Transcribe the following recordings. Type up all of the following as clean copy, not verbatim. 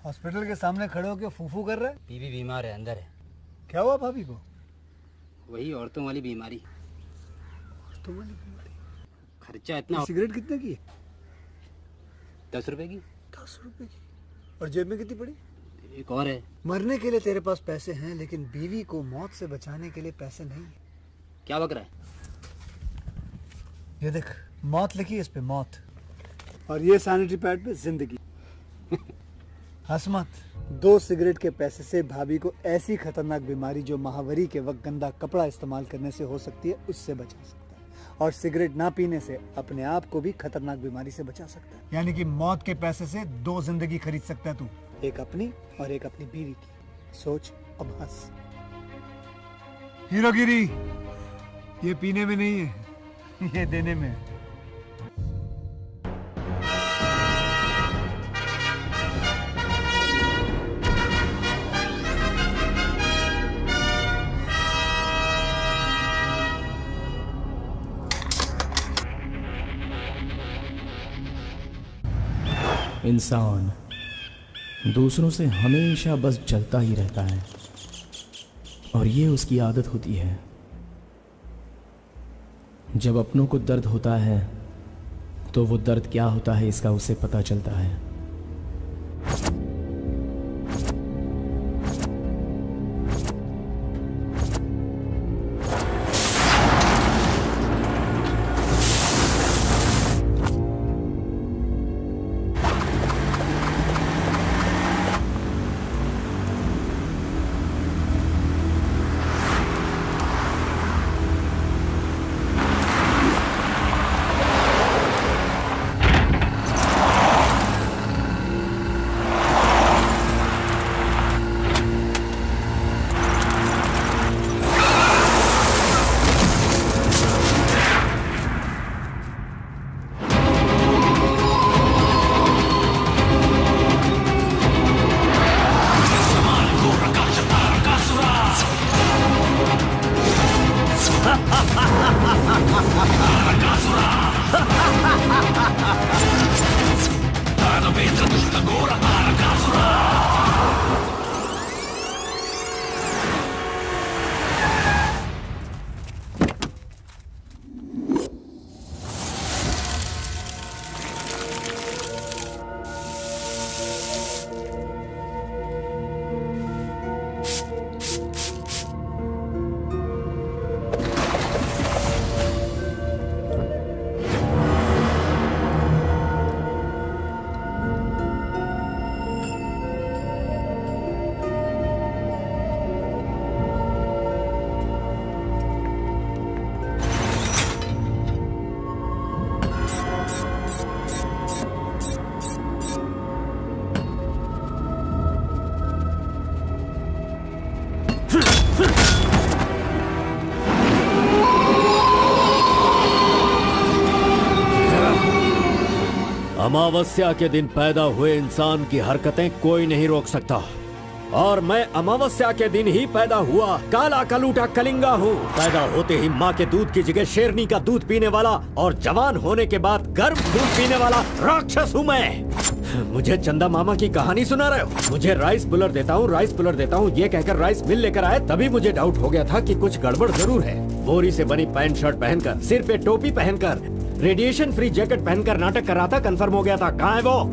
Hospital के सामने खड़े होकर फूफू कर रहा है। बीवी बीमार है, अंदर है। क्या हुआ भाभी को? वही औरतों वाली बीमारी। औरतों वाली बीमारी? खर्चा इतना। सिगरेट कितने की? 10 रुपए की। 10 रुपए की? और जेब में कितनी पड़ी? एक और है। मरने के लिए तेरे पास पैसे हैं, लेकिन बीवी को मौत से बचाने के लिए पैसे नहीं है। क्या बक रहा है? ये देख, मौत लिखी है इस पे, मौत। और ये सैनिटरी पैड पे जिंदगी। हंस मत। 2 सिगरेट के पैसे से भाभी को ऐसी खतरनाक बीमारी जो महावरी के वक्त गंदा कपड़ा इस्तेमाल करने से हो सकती है, उससे बचा सकता है। और सिगरेट ना पीने से अपने आप को भी खतरनाक बीमारी से बचा सकता है। यानी कि मौत के पैसे से 2 जिंदगी खरीद सकता है तू, एक अपनी और एक अपनी बीवी की। सोच, अब हंस। हीरोगिरी ये पीने में नहीं है, ये देने में है। इंसान दूसरों से हमेशा बस जलता ही रहता है और ये उसकी आदत होती है। जब अपनों को दर्द होता है तो वो दर्द क्या होता है इसका उसे पता चलता है। अमावस्या के दिन पैदा हुए इंसान की हरकतें कोई नहीं रोक सकता और मैं अमावस्या के दिन ही पैदा हुआ काला कलूटा कलिंगा हूँ। पैदा होते ही माँ के दूध की जगह शेरनी का दूध पीने वाला और जवान होने के बाद गर्म दूध पीने वाला राक्षस हूँ मैं। मुझे चंदा मामा की कहानी सुना रहे हो? मुझे राइस पुलर देता हूँ, राइस पुलर देता हूँ ये कहकर राइस मिल लेकर आए, तभी मुझे डाउट हो गया था कि कुछ गड़बड़ जरूर है। बोरी से बनी पैंट शर्ट पहनकर, सिर पे टोपी पहनकर, रेडिएशन फ्री जैकेट पहनकर नाटक कर रहा था, कंफर्म हो गया था। कहाँ है वो?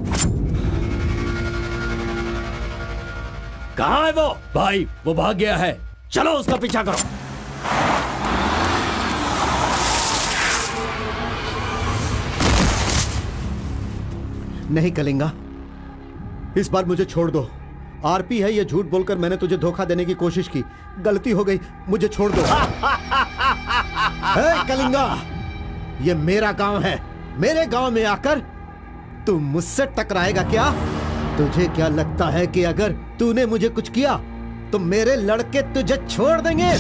कहाँ है वो? भाई वो भाग गया है, चलो उसका पीछा करो। नहीं कलिंगा, इस बार मुझे छोड़ दो। आरपी है, ये झूठ बोलकर मैंने तुझे धोखा देने की कोशिश की, गलती हो गई, मुझे छोड़ दो। हे कलिंगा, ये मेरा गांव है, मेरे गांव में आकर तू मुझसे टकराएगा क्या? तुझे क्या लगता है कि अगर तूने मुझे कुछ किया तो मेरे लड़के तुझे छोड़ देंगे?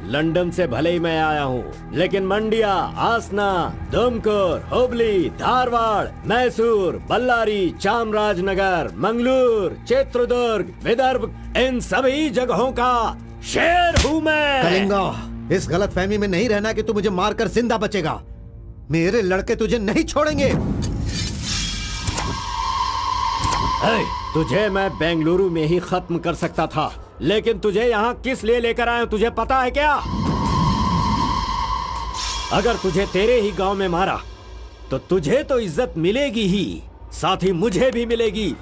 लंदन से भले ही मैं आया हूँ, लेकिन मंडिया, आसना, दुमकुर, हुबली, धारवाड़, मैसूर, बल्लारी, चामराजनगर, मंगलूर, चित्रदुर्ग, विदर्भ, इन सभी जगहों का शेर हूँ मैं। कलिंगा, इस गलत फहमी में नहीं रहना कि तू मुझे मारकर जिंदा बचेगा। मेरे लड़के तुझे नहीं छोड़ेंगे। तुझे मैं बेंगलुरु में ही खत्म कर सकता था, लेकिन तुझे यहाँ किस लिए लेकर आया तुझे पता है क्या? अगर तुझे तेरे ही गांव में मारा तो तुझे तो इज्जत मिलेगी ही, साथ ही मुझे भी मिलेगी।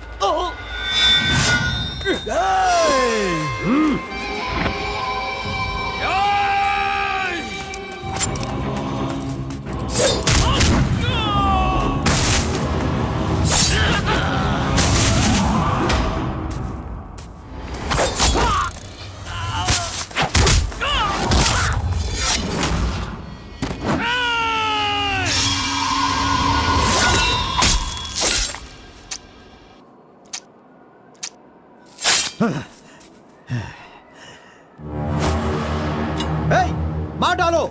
मार डालो।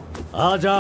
आजा।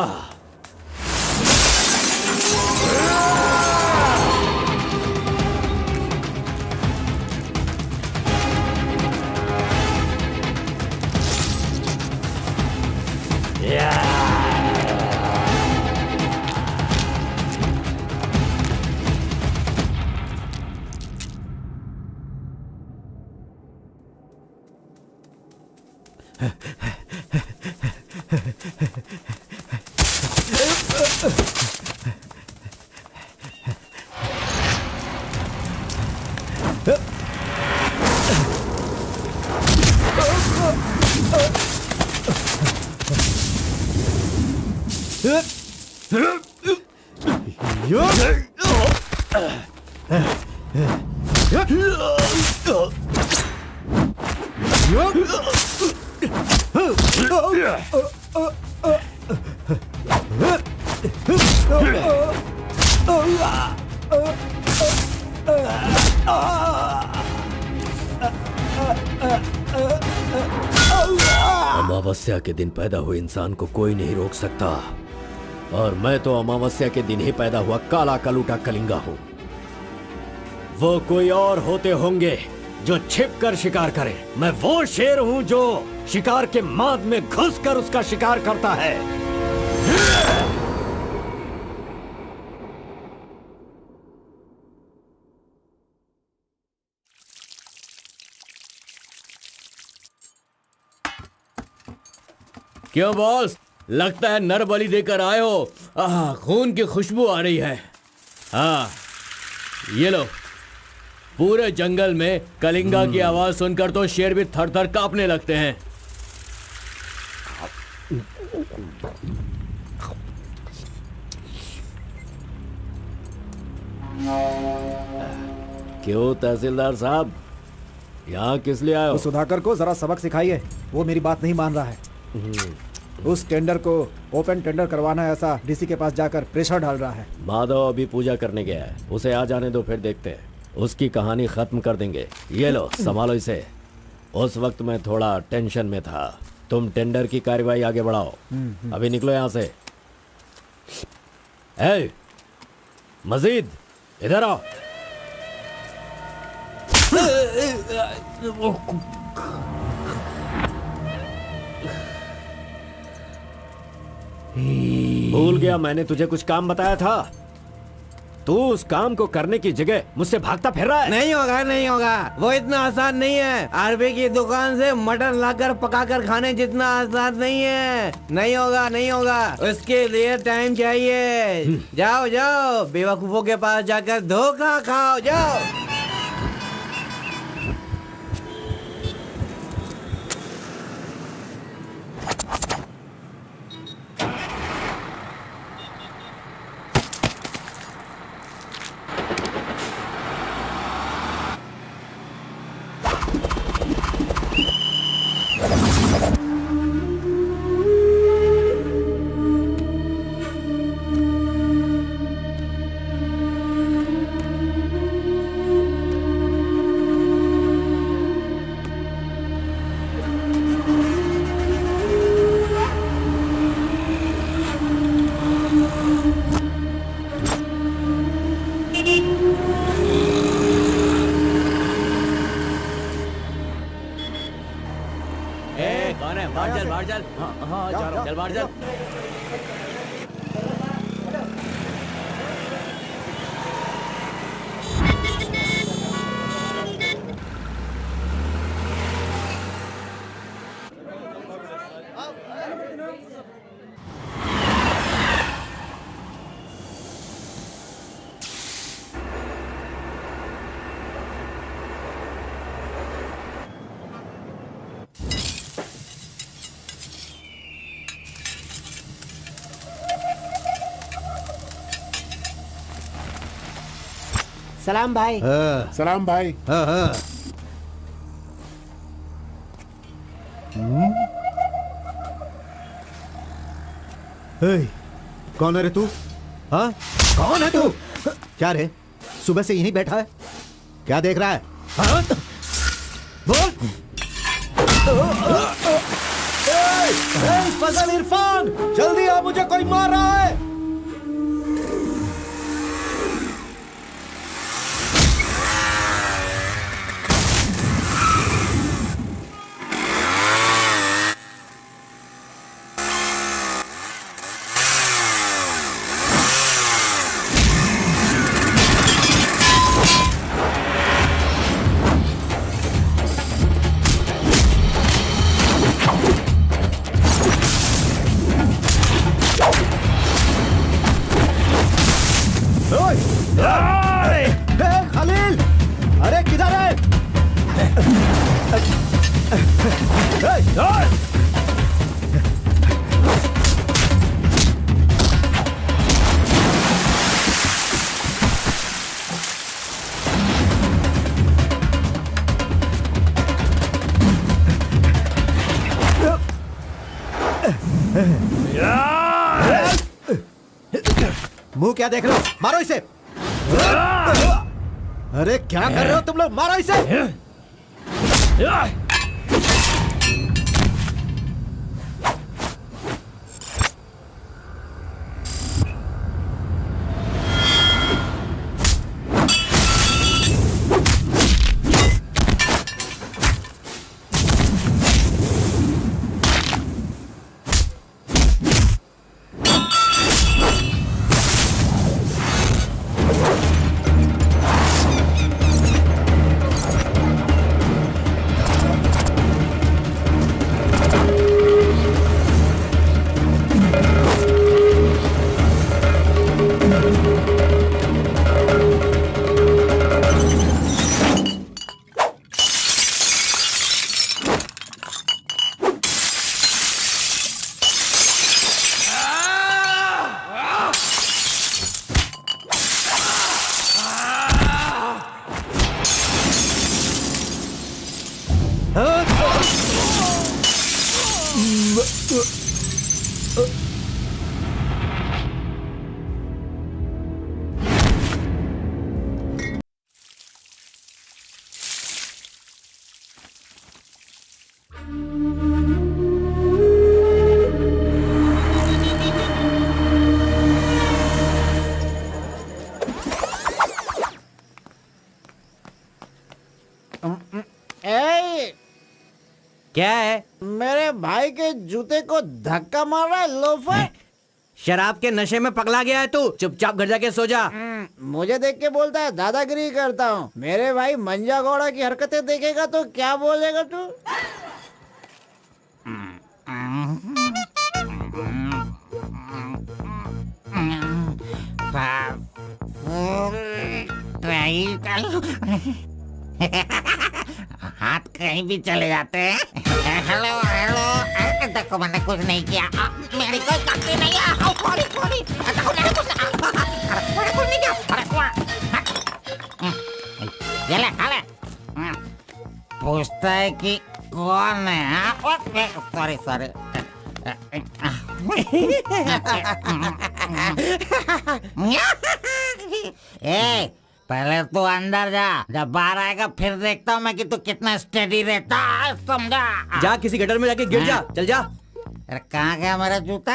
अमावस्या के दिन पैदा हुए इंसान को कोई नहीं रोक सकता, और मैं तो अमावस्या के दिन ही पैदा हुआ काला कलूटा कलिंगा हूं। वो कोई और होते होंगे जो छिप कर शिकार करे, मैं वो शेर हूं जो शिकार के माद में घुसकर उसका शिकार करता है। क्यों बॉस, लगता है नर बलि देकर आए हो। खून की खुशबू आ रही है। हाँ, ये लो। पूरे जंगल में कलिंगा की आवाज सुनकर तो शेर भी थर थर कांपने लगते हैं। क्यों तहसीलदार साहब, यहाँ किस लिए आए हो? उस सुधाकर को जरा सबक सिखाइए, वो मेरी बात नहीं मान रहा है। उस टेंडर को ओपन टेंडर करवाना है, ऐसा डीसी के पास जाकर प्रेशर डाल रहा है। माधव अभी पूजा करने गया है, उसे आ जाने दो, फिर देखते हैं। उसकी कहानी खत्म कर देंगे। ये लो, संभालो इसे। उस वक्त मैं थोड़ा टेंशन में था। तुम टेंडर की कार्यवाही आगे बढ़ाओ। अभी निकलो यहाँ से। ए, मजीद इधर आओ। भूल गया मैंने तुझे कुछ काम बताया था। तू उस काम को करने की जगह मुझसे भागता फिर रहा है। नहीं होगा, नहीं होगा। वो इतना आसान नहीं है। आरबी की दुकान से मटन लाकर पकाकर खाने जितना आसान नहीं है। नहीं होगा, नहीं होगा। उसके लिए टाइम चाहिए। जाओ जाओ, बेवकूफों के पास जाकर धोखा खाओ। जाओ। बाहर चल। सलाम भाई। सलाम भाई। कौन है रे तू? हाँ, कौन है तू? क्या रे, सुबह से यहीं बैठा है? क्या देख रहा है? हाँ? बोल। फजल इरफान, जल्दी आ, मुझे कोई मार रहा है। खलील, अरे किधर है? मुंह क्या देख रहे हो? मारो इसे। अरे क्या कर रहे हो तुम लोग? मारो इसे। क्या है? मेरे भाई के जूते को धक्का मार रहा है लोफर। शराब के नशे में पगला गया है तू। चुपचाप घर जाके सो जा। मुझे देख के बोलता है दादागिरी करता हूँ। मेरे भाई मंजा घोड़ा की हरकतें देखेगा तो क्या बोलेगा तू? हाथ कहीं भी चले जाते हैं। हेलो हेलो, देखो मैंने कुछ नहीं किया, मेरी कोई गलती नहीं है। देखो मैंने कुछ नहीं किया। ये ले, खा ले। पूछता है कि कौन है? सॉरी ए, पहले तू अंदर जा, जब बाहर आएगा फिर देखता हूँ मैं कि तू कितना स्टेडी रहता है, समझा? जा किसी गटर में जाके गिर जा। चल जा। अरे कहाँ गया मेरा जूता?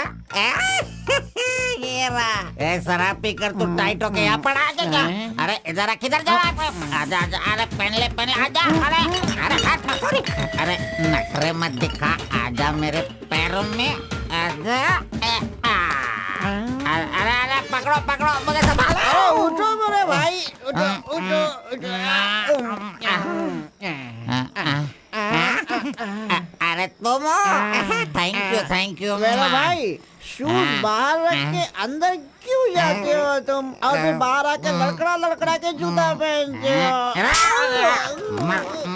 ये रहा। शराब पीकर तू टाइट होके यहाँ पड़ा आ जाएगा। अरे इधर किधर जा? आजा आजा, अरे पहन ले आजा। अरे हाथ मत, सॉरी। अरे नखरे मत दिखा, आजा मेरे पैरों में। अरे अरे पकड़ो पकड़ो मुझे संभालो। उठो मेरे भाई, उठो उठो अरे तुम थैंक यू मेरा भाई, शूज बाहर रख के अंदर क्यों जाते हो तुम, और फिर बाहर आके लड़खड़ा लड़खड़ा के जूता पहनते हो।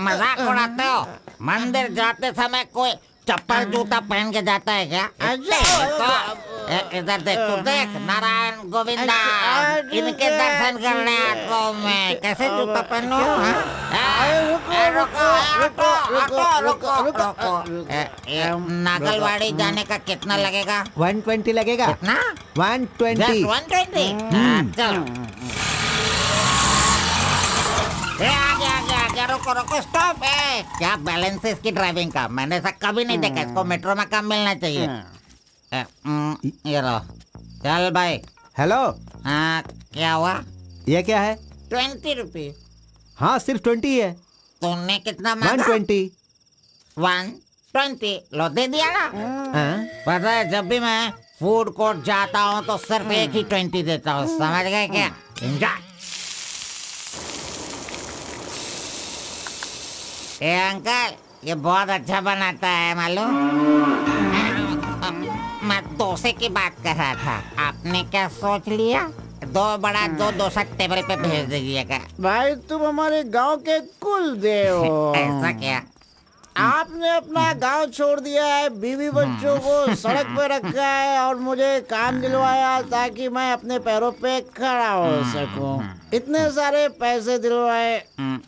मजाक उड़ाते हो? मंदिर जाते समय कोई चप्पल जूता पहन के जाता है क्या? इधर देख, तू देख, नारायण गोविंदा इनके दर्शन करने आता हूँ मैं, कैसे जूता पहनूं? नागलवाड़ी जाने का कितना लगेगा? 120 लगेगा। कितना? 120। 120? चलो। आगे रुको रुको, स्टॉप है। क्या बैलेंस है इसकी ड्राइविंग का, मैंने ऐसा कभी नहीं देखा। इसको मेट्रो में काम मिलना चाहिए। ये लो, चल भाई। हेलो, हाँ क्या हुआ? ये क्या है? 20 रुपीज। हाँ, सिर्फ 20 है। तुमने कितना मांगा? 120। 120 लो, दे दिया ना। हाँ? पता है, जब भी मैं फूड कोर्ट जाता हूँ तो सिर्फ एक ही 20 देता हूँ, समझ गए क्या? एंजॉय। ए अंकल, ये बहुत अच्छा बनाता है मालूम। मैं डोसे की बात कर रहा था, आपने क्या सोच लिया? 2 बड़ा 2 डोसा टेबल पे भेज दीजिएगा। भाई, तुम हमारे गांव के कुल देव हो। ऐसा क्या? आपने अपना गांव छोड़ दिया है, बीवी बच्चों को सड़क पे रखा है और मुझे काम दिलवाया ताकि मैं अपने पैरों पे खड़ा हो सकूं। इतने सारे पैसे दिलवाए,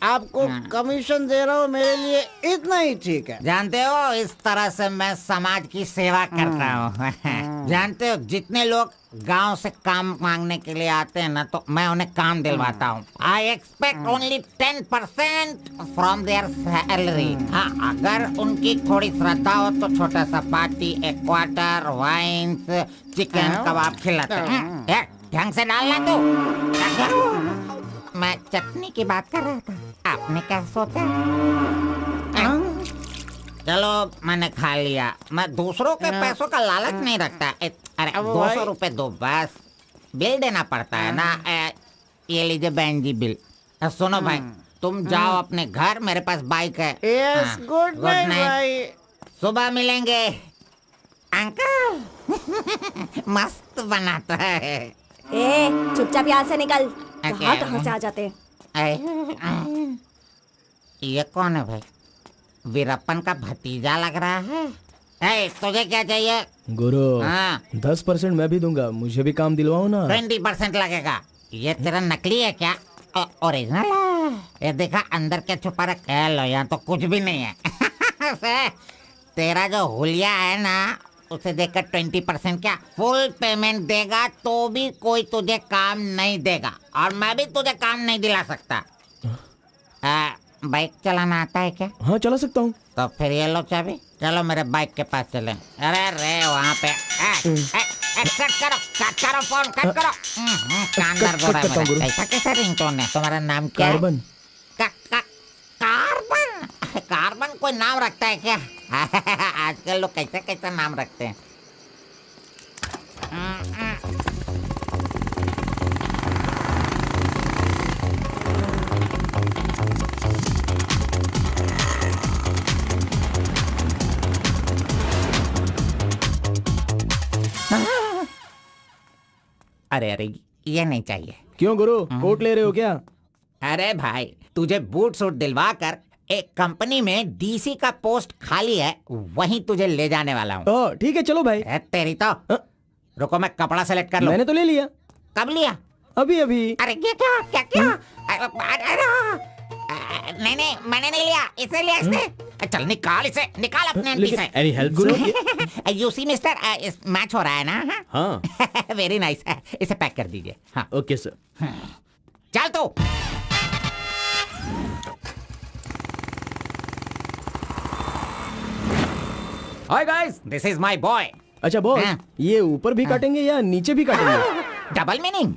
आपको कमीशन दे रहा हूँ, मेरे लिए इतना ही ठीक है। जानते हो, इस तरह से मैं समाज की सेवा करता हूँ। जानते हो, जितने लोग गांव से काम मांगने के लिए आते हैं ना, तो मैं उन्हें काम दिलवाता हूँ। I expect only 10% from there salary. हाँ, अगर उनकी थोड़ी श्रद्धा हो तो छोटा सा पार्टी, एक क्वार्टर, वाइन्स, चिकन कबाब खिलाते हैं। ढंग से डालना तू। मैं चटनी की बात कर रहा था, आपने क्या सोचा? चलो, मैंने खा लिया। मैं दूसरों के पैसों का लालच नहीं रखता। अरे 200 रुपए दो बस, बिल देना पड़ता है ना। ये लीजिए बहन जी बिल। सुनो भाई, तुम जाओ अपने घर, मेरे पास बाइक है। यस, गुड नाइट भाई। सुबह मिलेंगे। अंकल मस्त बनाता है। ए, चुपचाप यहाँ से निकल। क्या? कहाँ से आ जाते? ये कौन है भाई? वीरप्पन का भतीजा लग रहा है। तुझे क्या चाहिए? गुरु, हाँ। 10% मैं भी दूंगा, मुझे भी काम दिलवाओ ना। 20% लगेगा। ये तेरा नकली है क्या? ओरिजिनल है। ये देखा अंदर क्या छुपा रखा है? लो, यहाँ तो कुछ भी नहीं है। तेरा जो हुलिया है ना, उसे देखकर 20% क्या फुल पेमेंट देगा तो भी कोई तुझे काम नहीं देगा, और मैं भी तुझे काम नहीं दिला सकता। बाइक चलाना आता है क्या? हाँ, चला सकता हूँ। तो फिर ये लो चाबी, चलो मेरे बाइक के पास चले। अरे रे, वहाँ पे कट करो फोन, कट करो। कान दर्द हो रहा है मेरा। ऐसा कैसा रिंगटोन है? तुम्हारा नाम क्या है? कार्बन। कार्बन? कार्बन कोई नाम रखता है क्या? आजकल लोग कैसे कैसे नाम रखते हैं। अरे अरे, ये नहीं चाहिए। क्यों गुरु, कोट ले रहे हो क्या? अरे भाई, तुझे बूट सूट दिलवा कर एक कंपनी में डीसी का पोस्ट खाली है, वहीं तुझे ले जाने वाला हूँ। ठीक है, चलो भाई। तेरी तो रुको, मैं कपड़ा सेलेक्ट कर लूं। मैंने तो ले लिया। कब लिया? अभी अभी। अरे ये क्या क्या क्या? नहीं नहीं, मैंने नहीं लिया, इसे लिया इसने। चल निकाल इसे, निकाल अपने एंटी से। Any help Guru? You see mister, match हो रहा है ना? हाँ। वेरी नाइस, इसे पैक कर दीजिए। हाँ ओके सर। चल तू। Hi guys, this is my boy. अच्छा बॉस, ये ऊपर भी काटेंगे या नीचे भी काटेंगे? Double meaning?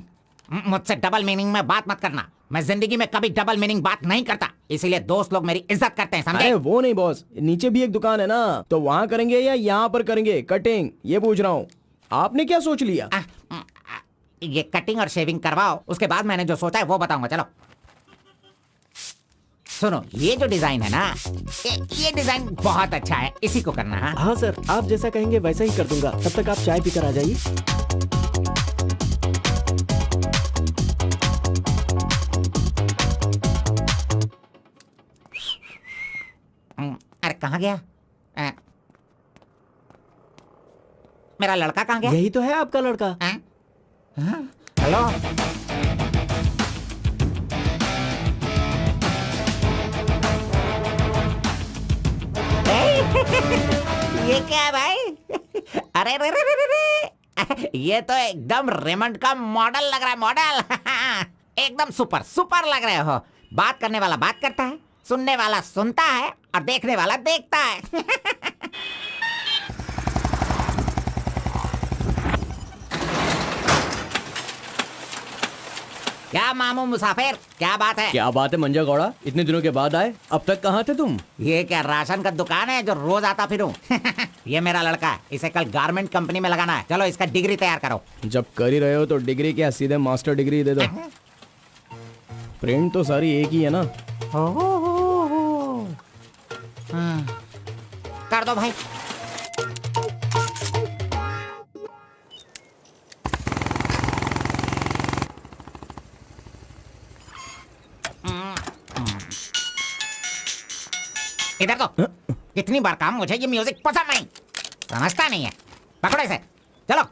मुझसे डबल मीनिंग में बात मत करना। मैं जिंदगी में कभी डबल मीनिंग बात नहीं करता, इसीलिए दोस्त लोग मेरी इज्जत करते हैं, समझे? अरे वो नहीं बॉस, नीचे भी एक दुकान है ना, तो वहाँ करेंगे या यहाँ पर करेंगे कटिंग, ये पूछ रहा हूँ। आपने क्या सोच लिया? ये कटिंग और शेविंग करवाओ, उसके बाद मैंने जो सोचा है वो बताऊंगा। चलो सुनो, ये जो डिजाइन है ना, ये डिजाइन बहुत अच्छा है, इसी को करना है। हाँ सर, आप जैसा कहेंगे वैसा ही कर दूंगा। तब तक आप चाय पीकर आ जाइए। अरे कहाँ गया? मेरा लड़का कहाँ गया? यही तो है आपका लड़का। हेलो, ये क्या है भाई? अरे रे रे रे रे रे। ये तो एकदम रेमंड का मॉडल लग रहा है, मॉडल। एकदम सुपर सुपर लग रहे हो। बात करने वाला बात करता है, सुनने वाला सुनता है और देखने वाला देखता है। क्या मामू मुसाफिर, क्या बात है? क्या बात है मंजा गौड़ा, इतने दिनों के बाद आए, अब तक कहाँ थे तुम? ये क्या राशन का दुकान है जो रोज आता फिरूं? ये मेरा लड़का है, इसे कल गारमेंट कंपनी में लगाना है। चलो इसका डिग्री तैयार करो। जब कर ही रहे हो तो डिग्री क्या, सीधे मास्टर डिग्री दे दो। प्रिंट तो सारी एक ही है ना। कर दो भाई। इधर तो कितनी बार काम, मुझे ये म्यूजिक पसंद नहीं, समझता नहीं है। पकड़ो इसे, चलो।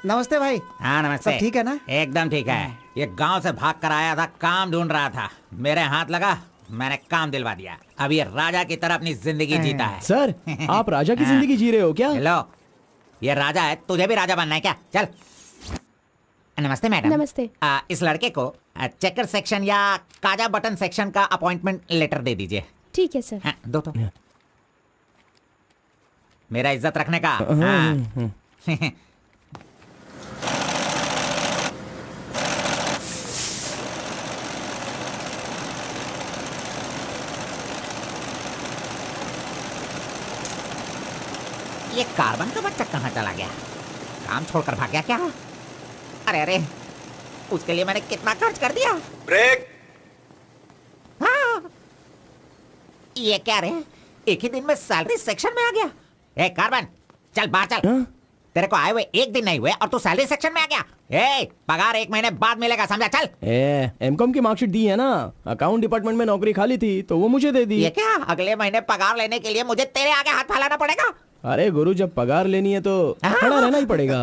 नमस्ते भाई। हाँ नमस्ते। सब ठीक है ना? एकदम ठीक है। ये गांव से भाग कर आया था, काम ढूंढ रहा था, मेरे हाथ लगा, मैंने काम दिलवा दिया। अब ये राजा की तरह अपनी जिंदगी जीता है। सर, आप राजा की जिंदगी जी रहे हो क्या? हेलो, ये राजा है, तुझे भी राजा बनना है क्या? चल। नमस्ते मैडम। नमस्ते। इस लड़के को चेकर सेक्शन या काजा बटन सेक्शन का अपॉइंटमेंट लेटर दे दीजिए। ठीक है सर। हाँ, दो तो। मेरा इज्जत रखने का। हाँ। ये कार्बन का बच्चा कहाँ चला गया? काम छोड़कर भाग गया क्या? अरे अरे, उसके लिए मैंने कितना खर्च कर दिया। ब्रेक। हाँ। ये क्या रे, एक ही दिन में सैलरी सेक्शन में आ गया। ए कार्बन, चल बाहर चल। तेरे को आए हुए एक दिन नहीं हुए और तू सैलरी सेक्शन में आ गया। ए, पगार 1 महीने बाद मिलेगा, समझा? चल। एमकॉम की मार्कशीट दी है ना, अकाउंट डिपार्टमेंट में नौकरी खाली थी तो वो मुझे दे दी। ये क्या, अगले महीने पगार लेने के लिए मुझे तेरे आगे हाथ फैलाना पड़ेगा? अरे गुरु, जब पगार लेनी है तो खड़ा रहना ही पड़ेगा।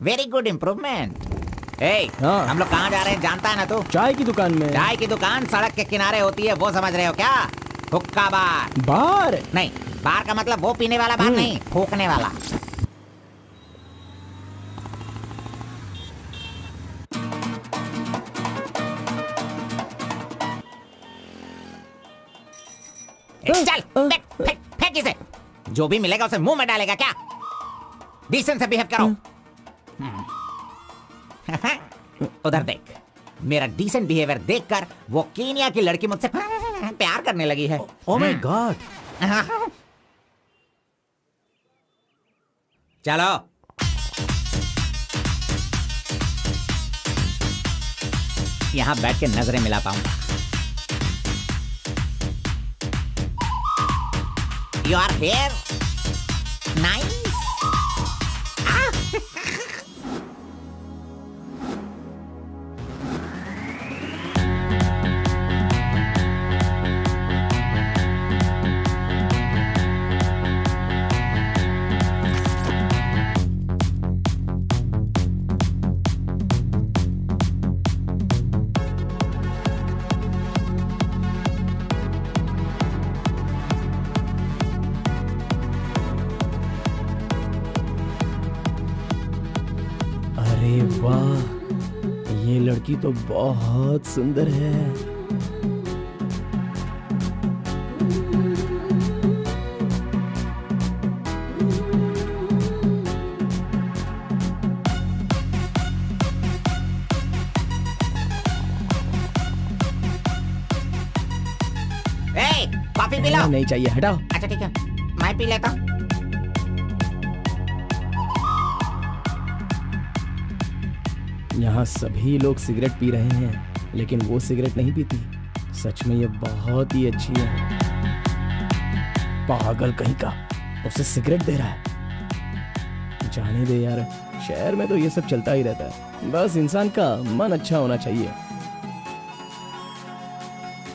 Very good improvement. ए, हाँ। हम लोग कहाँ जा रहे हैं जानता है ना तू? चाय की दुकान में। चाय की दुकान सड़क के किनारे होती है, वो समझ रहे हो क्या? हुक्का बार। बार नहीं, बार का मतलब वो पीने वाला बार नहीं, फूकने वाला। चल, फेंक फेंक फेंक इसे। जो भी मिलेगा उसे मुंह में डालेगा क्या? डिसेंट से बिहेव करो। उधर देख, मेरा डिसेंट बिहेवियर देखकर वो कीनिया की लड़की मुझसे प्यार करने लगी है। Oh my God. चलो। यहां बैठ के नजरें मिला पाऊंगा। You are here? Nice. अरे वाह, ये लड़की तो बहुत सुंदर है। Coffee P low. नहीं चाहिए, हटाओ। अच्छा ठीक है, मैं पी लेता हूँ। यहाँ सभी लोग सिगरेट पी रहे हैं, लेकिन वो सिगरेट नहीं पीती। सच में ये बहुत ही अच्छी है। पागल कहीं का, उसे सिगरेट दे रहा है। जाने दे यार, शहर में तो ये सब चलता ही रहता है। बस इंसान का मन अच्छा होना चाहिए।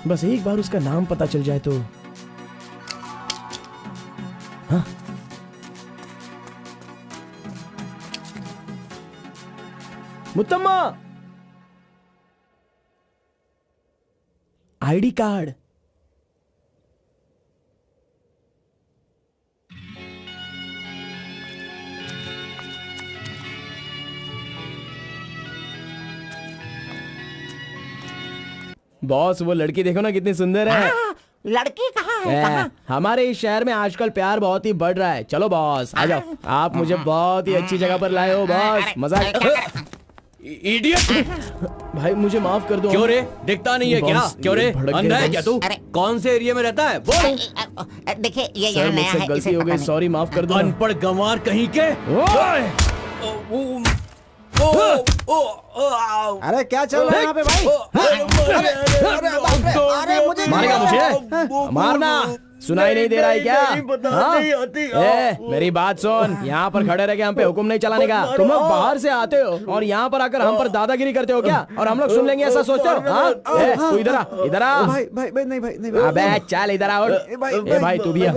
बस एक बार उसका नाम पता चल जाए तो। हाँ, मुत्तम्मा, आईडी कार्ड। बॉस, वो लड़की देखो ना कितनी सुंदर है। लड़की कहाँ है? कहाँ? हमारे इस शहर में आजकल प्यार बहुत ही बढ़ रहा है। चलो बॉस, आ जाओ। आप मुझे बहुत ही अच्छी जगह पर लाए हो बॉस। मजा इडियट! भाई मुझे माफ कर दो। क्यों रे, दिखता नहीं है क्या? बॉस, क्यों रे, भड़क अंधा गए है क्या तू? अरे। कौन से एरिया में रहता है बोल। देखिए ये सर, यहाँ नया मुझसे है, गलती इसे हो पता गई, नहीं। सॉरी, माफ कर दो। अनपढ़ गंवार कहीं के। अरे क्या चल रहा है यहाँ पे भाई? अरे मुझे मारेगा मुझे? मारना सुनाई नहीं दे रहा है क्या? हाँ? मेरी बात सुन, यहाँ पर खड़े रह के हम पे हुक्म नहीं चलाने का। तुम लोग बाहर से आते हो और यहाँ पर आकर हम पर दादागिरी करते हो क्या? और हम लोग सुन लेंगे ऐसा सोचते हो? हाँ? तू इधर आ, इधर आ। भाई भाई भाई नहीं भाई नहीं भाई। अबे चल इधर आओ। ए भाई तू भी आ।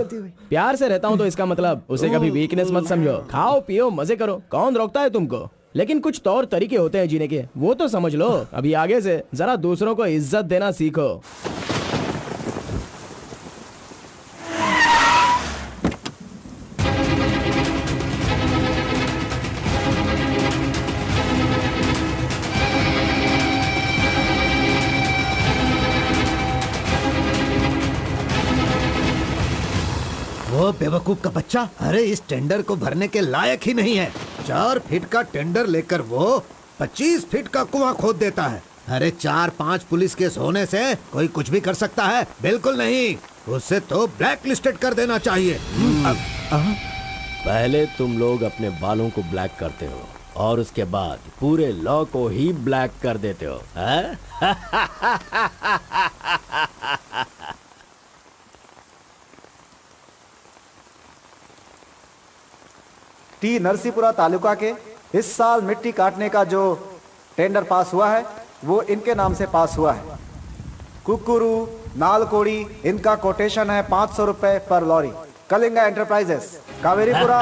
प्यार से रहता हूँ तो इसका मतलब उसे कभी वीकनेस मत समझो। खाओ पियो मजे करो, कौन रोकता है तुमको? लेकिन कुछ तौर तरीके होते हैं जीने के, वो तो समझ लो। अभी आगे से जरा दूसरों को इज्जत देना सीखो। वो बेवकूफ का बच्चा, अरे इस टेंडर को भरने के लायक ही नहीं है। 4 फीट का टेंडर लेकर वो 25 फीट का कुआं खोद देता है। अरे 4-5 पुलिस केस होने से कोई कुछ भी कर सकता है? बिल्कुल नहीं, उसे तो ब्लैक लिस्टेड कर देना चाहिए। पहले तुम लोग अपने बालों को ब्लैक करते हो और उसके बाद पूरे लॉ को ही ब्लैक कर देते हो, हैं? टी नरसीपुरा तालुका के इस साल मिट्टी काटने का जो टेंडर पास हुआ है वो इनके नाम से पास हुआ है। कुकुरू नालकोड़ी, इनका कोटेशन है 500 रुपए पर lorry. Kalinga enterprises Kaveripura,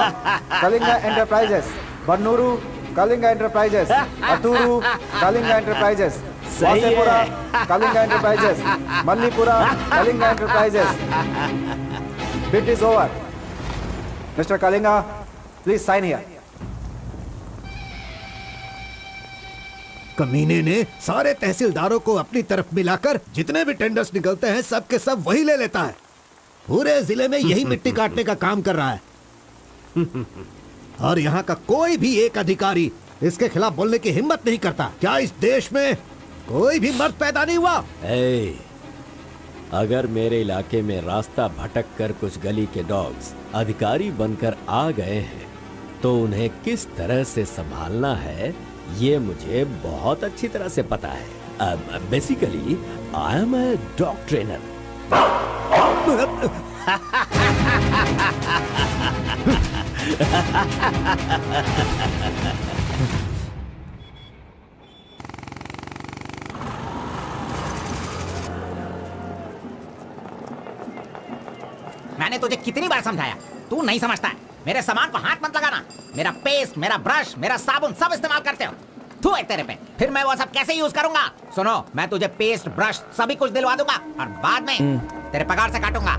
Kalinga enterprises Bannuru, Kalinga enterprises Atturu, Kalinga enterprises Vasepura, Kalinga enterprises Mallipura, Kalinga enterprises. Bid is over. Mister Kalinga, please sign here. कमीने ने सारे तहसीलदारों को अपनी तरफ मिलाकर जितने भी टेंडर्स निकलते हैं सब के सब वही ले लेता है। पूरे जिले में यही मिट्टी काटने का काम कर रहा है। और यहाँ का कोई भी एक अधिकारी इसके खिलाफ बोलने की हिम्मत नहीं करता। क्या इस देश में कोई भी मर्द पैदा नहीं हुआ? अगर मेरे इलाके में रास्ता भटक कर कुछ गली के डॉग्स अधिकारी बनकर आ गए हैं तो उन्हें किस तरह से संभालना है ये मुझे बहुत अच्छी तरह से पता है। Basically I am a dog trainer. मैंने तुझे कितनी बार समझाया, तू नहीं समझता है। मेरे सामान को हाथ मत लगाना। मेरा पेस्ट, मेरा ब्रश, मेरा साबुन सब इस्तेमाल करते हो। थू है तेरे पे, फिर मैं वो सब कैसे यूज करूंगा? सुनो, मैं तुझे पेस्ट, ब्रश सभी कुछ दिलवा दूंगा और बाद में तेरे पगार से काटूंगा।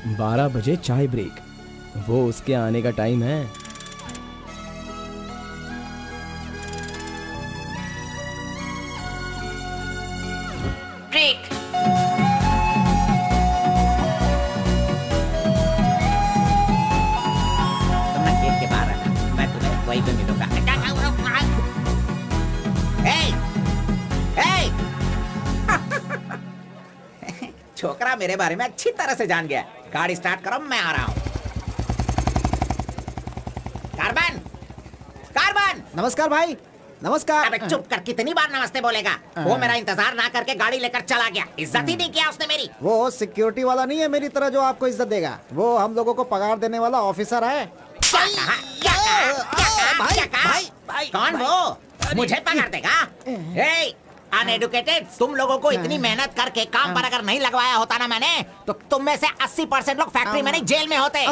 12 बजे चाय ब्रेक, वो उसके आने का टाइम है। ब्रेक। तुम गेट के बाहर रहना, मैं तुम्हें वहीं पे मिलूंगा। Hey! Hey! छोकरा मेरे बारे में अच्छी तरह से जान गया। गाड़ी स्टार्ट करो, मैं आ रहा हूँ। Carbon, carbon. नमस्कार भाई, नमस्कार। अबे चुप कर, कितनी बार नमस्ते बोलेगा? वो मेरा इंतजार ना करके गाड़ी लेकर चला गया। इज्जत ही नहीं किया उसने मेरी। वो सिक्योरिटी वाला नहीं है मेरी तरह जो आपको इज्जत देगा, वो हम लोगों को पगार देने वाला ऑफिसर है। क्या कहा? क्या कहा? क्या कहा? कौन वो? मुझे पगार देगा? Hey! अनएडुकेटेड, तुम लोगों को इतनी मेहनत करके काम पर अगर नहीं लगवाया होता ना मैंने, तो तुम में से 80% लोग फैक्ट्री में नहीं जेल में होते।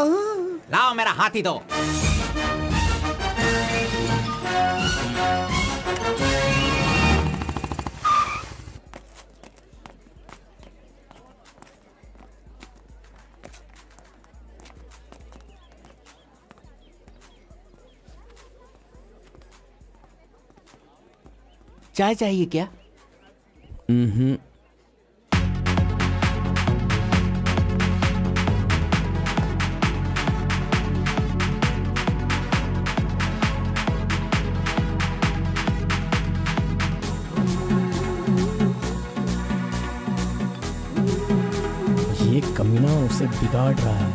लाओ मेरा हाथी दो। चाय चाहिए क्या? ये कमीना उसे बिगाड़ रहा है।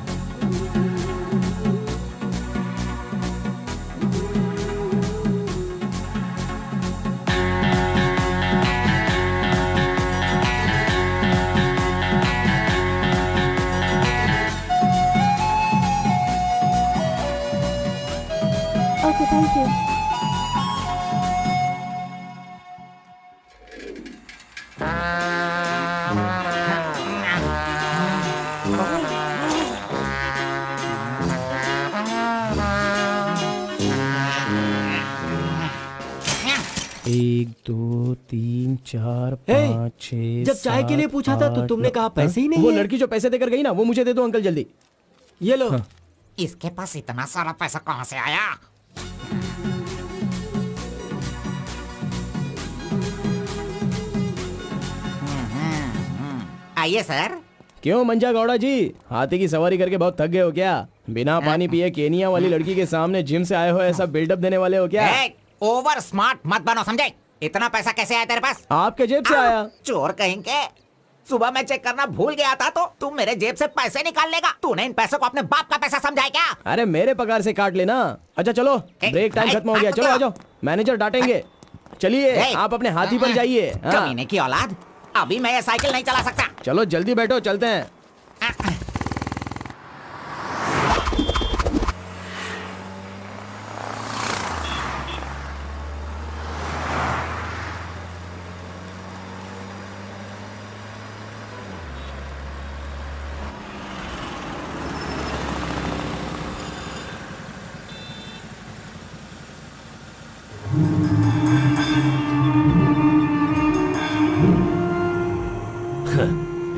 Okay, thank you. एक, दो, तीन, चार, पाँच, छः, जब चाय के लिए सात, पूछा था तो आठ, तुमने नौ। कहा पैसे ही नहीं वो है। लड़की जो पैसे देकर गई ना, वो मुझे दे दो अंकल जल्दी। ये लो। इसके पास इतना सारा पैसा कहाँ से आया? आइए सर। क्यों मंजा गौड़ा जी, हाथी की सवारी करके बहुत थक गए हो क्या? बिना पानी पिए केनिया वाली लड़की के सामने जिम से आए हो, ऐसा बिल्डअप देने वाले हो क्या? ओवर स्मार्ट मत बनो, समझे? इतना पैसा कैसे आया तेरे पास? आपके जेब से आया। चोर कहेंगे। सुबह मैं चेक करना भूल गया था तो तू मेरे जेब से पैसे निकाल लेगा। तूने इन पैसों को अपने बाप का पैसा समझा है क्या? अरे मेरे पगार से काट लेना। अच्छा चलो, ब्रेक टाइम खत्म हो गया, चलो आ जाओ, मैनेजर डांटेंगे। चलिए आप अपने हाथी पर जाइए। हाँ। कमीने की औलाद, अभी मैं ये साइकिल नहीं चला सकता। चलो जल्दी बैठो, चलते हैं।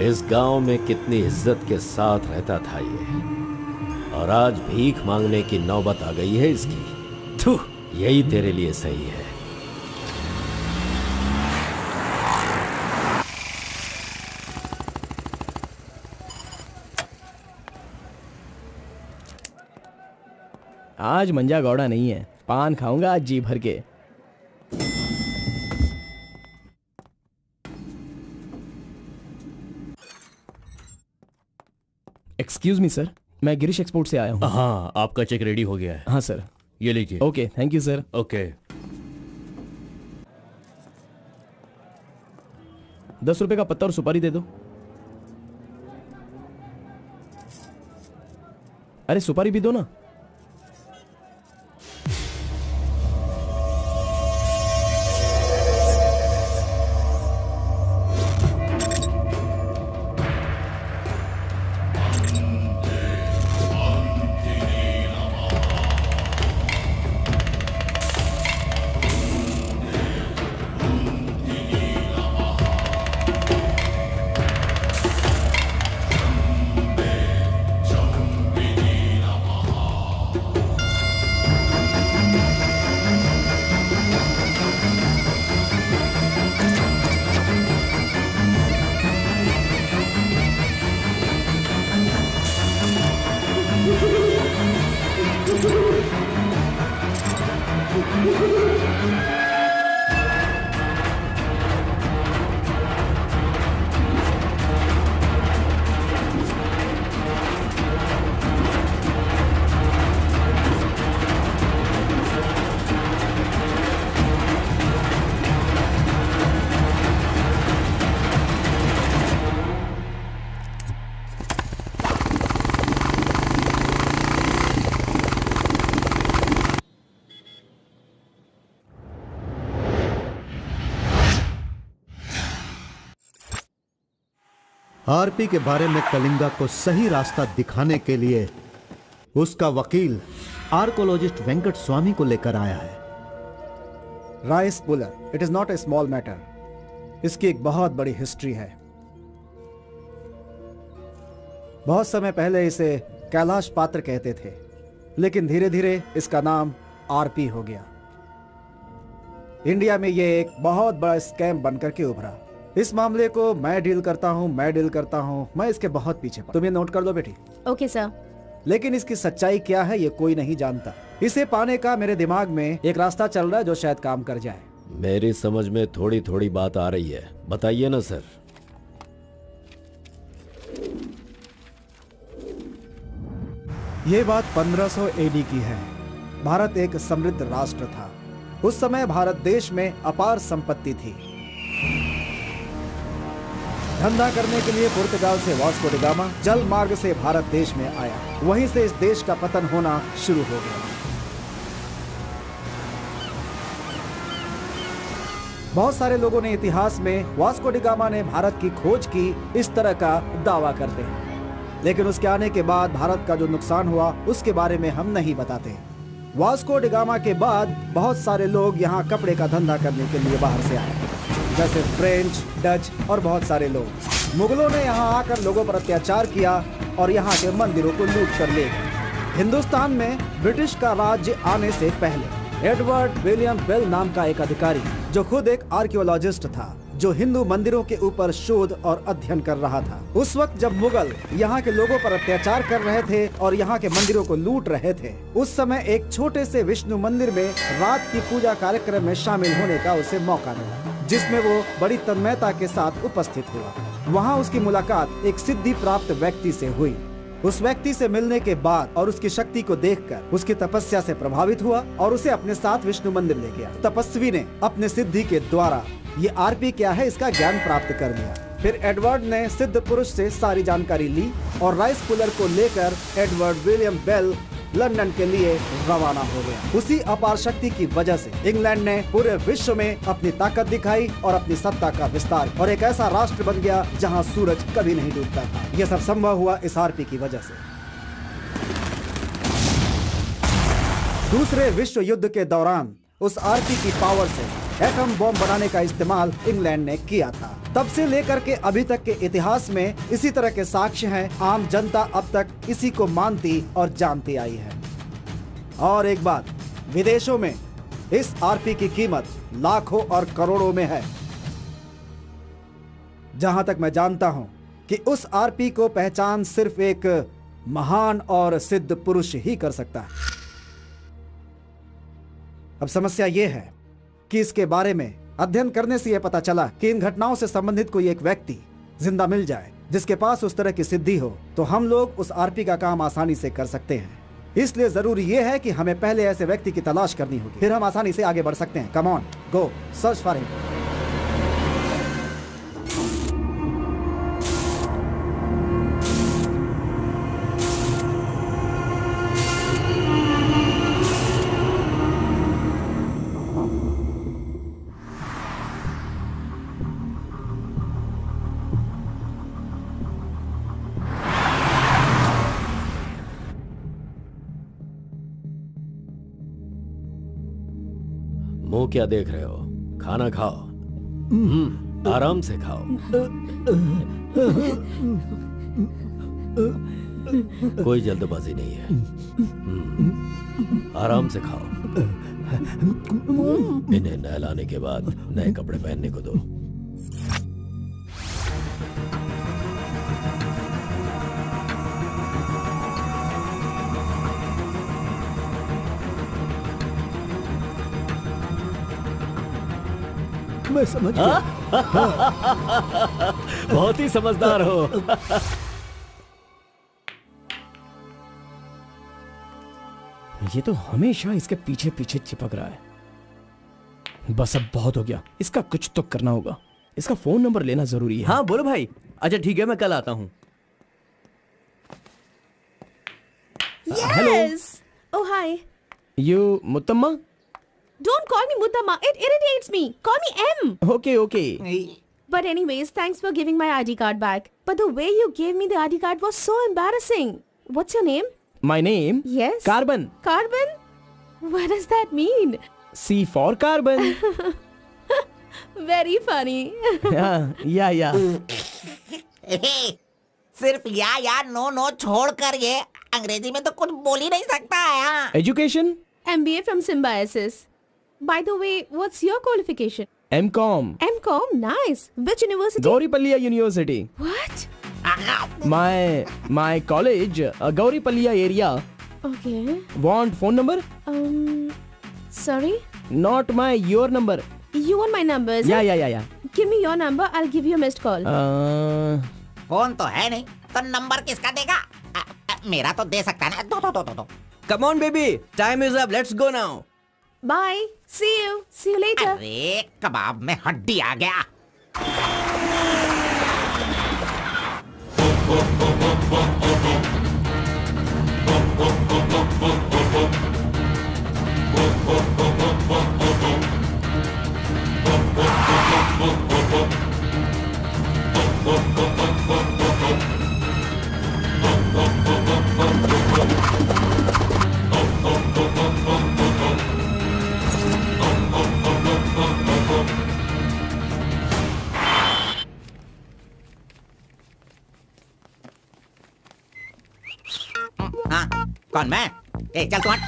इस गांव में कितनी इज्जत के साथ रहता था ये, और आज भीख मांगने की नौबत आ गई है इसकी। थू, यही तेरे लिए सही है। आज मंजा गौड़ा नहीं है, पान खाऊंगा आज जी भर के। एक्सक्यूज मी सर, मैं गिरीश एक्सपोर्ट से आया हूँ। हाँ, आपका चेक रेडी हो गया है। हाँ सर। ये लीजिए। Okay, thank you sir. Okay. 10 रुपए का पत्ता और सुपारी दे दो। अरे सुपारी भी दो ना। आरपी के बारे में कलिंगा को सही रास्ता दिखाने के लिए उसका वकील आर्कोलॉजिस्ट वेंकट स्वामी को लेकर आया है। Rice puller, it is not a small matter. इसकी एक बहुत बड़ी हिस्ट्री है। बहुत समय पहले इसे कैलाश पात्र कहते थे, लेकिन धीरे धीरे इसका नाम आरपी हो गया। इंडिया में यह एक बहुत बड़ा स्कैम बनकर के उभरा। इस मामले को मैं डील करता हूं, मैं इसके बहुत पीछे। तुम ये नोट कर दो बेटी। Okay sir. लेकिन इसकी सच्चाई क्या है ये कोई नहीं जानता। इसे पाने का मेरे दिमाग में एक रास्ता चल रहा है जो शायद काम कर जाए। मेरी समझ में थोड़ी थोड़ी बात आ रही है, बताइए ना सर। ये बात 1500 एडी की है। भारत एक समृद्ध राष्ट्र था। उस समय भारत देश में अपार संपत्ति थी। धंधा करने के लिए पुर्तगाल से वास्को डी गामा जल मार्ग से भारत देश में आया। वहीं से इस देश का पतन होना शुरू हो गया। बहुत सारे लोगों ने इतिहास में वास्को डी गामा ने भारत की खोज की इस तरह का दावा करते हैं, लेकिन उसके आने के बाद भारत का जो नुकसान हुआ उसके बारे में हम नहीं बताते। वास्को डी गामा के बाद बहुत सारे लोग यहाँ कपड़े का धंधा करने के लिए बाहर से आए, जैसे फ्रेंच, डच और बहुत सारे लोग। मुगलों ने यहाँ आकर लोगों पर अत्याचार किया और यहाँ के मंदिरों को लूट कर ले गए। हिंदुस्तान में ब्रिटिश का राज्य आने से पहले एडवर्ड विलियम बेल नाम का एक अधिकारी, जो खुद एक आर्कियोलॉजिस्ट था, जो हिंदू मंदिरों के ऊपर शोध और अध्ययन कर रहा था। उस वक्त जब मुगल यहाँ के लोगों पर अत्याचार कर रहे थे और यहाँ के मंदिरों को लूट रहे थे, उस समय एक छोटे से विष्णु मंदिर में रात की पूजा कार्यक्रम में शामिल होने का उसे मौका मिला, जिसमें वो बड़ी तन्मयता के साथ उपस्थित हुआ। वहाँ उसकी मुलाकात एक सिद्धि प्राप्त व्यक्ति से हुई। उस व्यक्ति से मिलने के बाद और उसकी शक्ति को देखकर उसकी तपस्या से प्रभावित हुआ और उसे अपने साथ विष्णु मंदिर ले गया। तपस्वी ने अपने सिद्धि के द्वारा ये आरपी क्या है इसका ज्ञान प्राप्त कर लिया। फिर एडवर्ड ने सिद्ध पुरुष से सारी जानकारी ली और राइस पुलर को लेकर एडवर्ड विलियम बेल लंदन के लिए रवाना हो गया। उसी अपार शक्ति की वजह से इंग्लैंड ने पूरे विश्व में अपनी ताकत दिखाई और अपनी सत्ता का विस्तार, और एक ऐसा राष्ट्र बन गया जहां सूरज कभी नहीं डूबता था। यह सब संभव हुआ इस आरपी की वजह से। दूसरे विश्व युद्ध के दौरान उस आरपी की पावर से एटम बॉम्ब बनाने का इस्तेमाल इंग्लैंड ने किया था। तब से लेकर के अभी तक के इतिहास में इसी तरह के साक्ष्य हैं। आम जनता अब तक इसी को मानती और जानती आई है। और एक बात, विदेशों में इस आरपी की कीमत लाखों और करोड़ों में है। जहां तक मैं जानता हूं कि उस आरपी को पहचान सिर्फ एक महान और सिद्ध पुरुष ही कर सकता है। अब समस्या यह है कि इसके बारे में अध्ययन करने से यह पता चला कि इन घटनाओं से संबंधित कोई एक व्यक्ति जिंदा मिल जाए जिसके पास उस तरह की सिद्धि हो, तो हम लोग उस आरपी का काम आसानी से कर सकते हैं। इसलिए जरूरी यह है कि हमें पहले ऐसे व्यक्ति की तलाश करनी होगी, फिर हम आसानी से आगे बढ़ सकते हैं। Come on, go search for him. मुंह क्या देख रहे हो? खाना खाओ। आराम से खाओ। कोई जल्दबाजी नहीं है। आराम से खाओ। इन्हें नहलाने के बाद नए कपड़े पहनने को दो। मैं समझ गया। बहुत ही समझदार हो। ये तो हमेशा इसके पीछे पीछे चिपक रहा है। बस अब बहुत हो गया, इसका कुछ तो करना होगा। इसका फोन नंबर लेना जरूरी है। हाँ बोलो भाई। अच्छा ठीक है, मैं कल आता हूँ। Yes. Oh hi. You Muthamma? Don't call me Mutamma. It irritates me. Call me M. Okay okay. But anyways, thanks for giving my ID card back. But the way you gave me the ID card was so embarrassing. What's your name? My name? Yes. Carbon. Carbon? What does that mean? C for carbon. Very funny. yeah. सिर्फ या no no छोड़कर ये अंग्रेजी में तो कुछ बोल ही नहीं सकता है। Education? MBA from Symbiosis. By the way, what's your qualification? M.Com. M.Com? Nice. Which university? Gauripalliya University. What? My college, Gauripalliya area. Okay. Want phone number? Sorry? Not your number. You want my number, is it? Yeah. Give me your number, I'll give you a missed call. Phone तो है नहीं तो number किसका देगा? मेरा तो दे सकता है ना। दो। Come on, baby. Time is up. Let's go now. Bye. See you. See you later. अरे कबाब में हड्डी आ गया। हाँ, कौन मैं? ए, चल तू हट।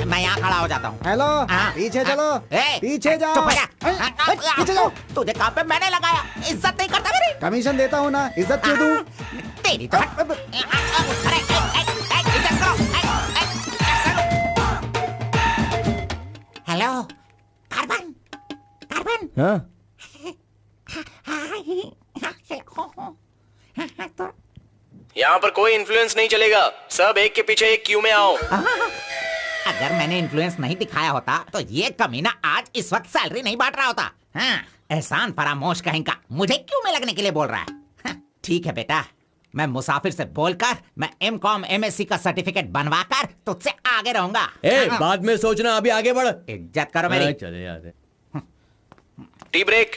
मैं यहाँ खड़ा हो जाता हूँ। हेलो, हाँ, पीछे चलो। ए, पीछे जाओ। चुप हो जा। पीछे जाओ। तुझे काम पे मैंने लगाया, इज्जत नहीं करता मेरी। कमीशन देता हूँ ना, इज्जत क्यों दूँ? तेरी तो हट। अरे, इज्जत करो। Hello, carbon. हाँ? यहाँ पर कोई इन्फ्लुएंस नहीं चलेगा। सब एक के पीछे एक क्यू में आओ। अगर मैंने इन्फ्लुएंस नहीं दिखाया होता तो ये कमीना आज इस वक्त सैलरी नहीं बांट रहा होता। हाँ, एहसान फरामोश कहेंगा मुझे क्यों में लगने के लिए बोल रहा है? हाँ, ठीक है बेटा, मैं मुसाफिर से बोलकर मैं M.Com MSc का सर्टिफिकेट बनवाकर तुझसे आगे रहूंगा। हाँ, बाद में सोचना, अभी आगे बढ़। इज्जत करो मेरी। चले यार। Tea break.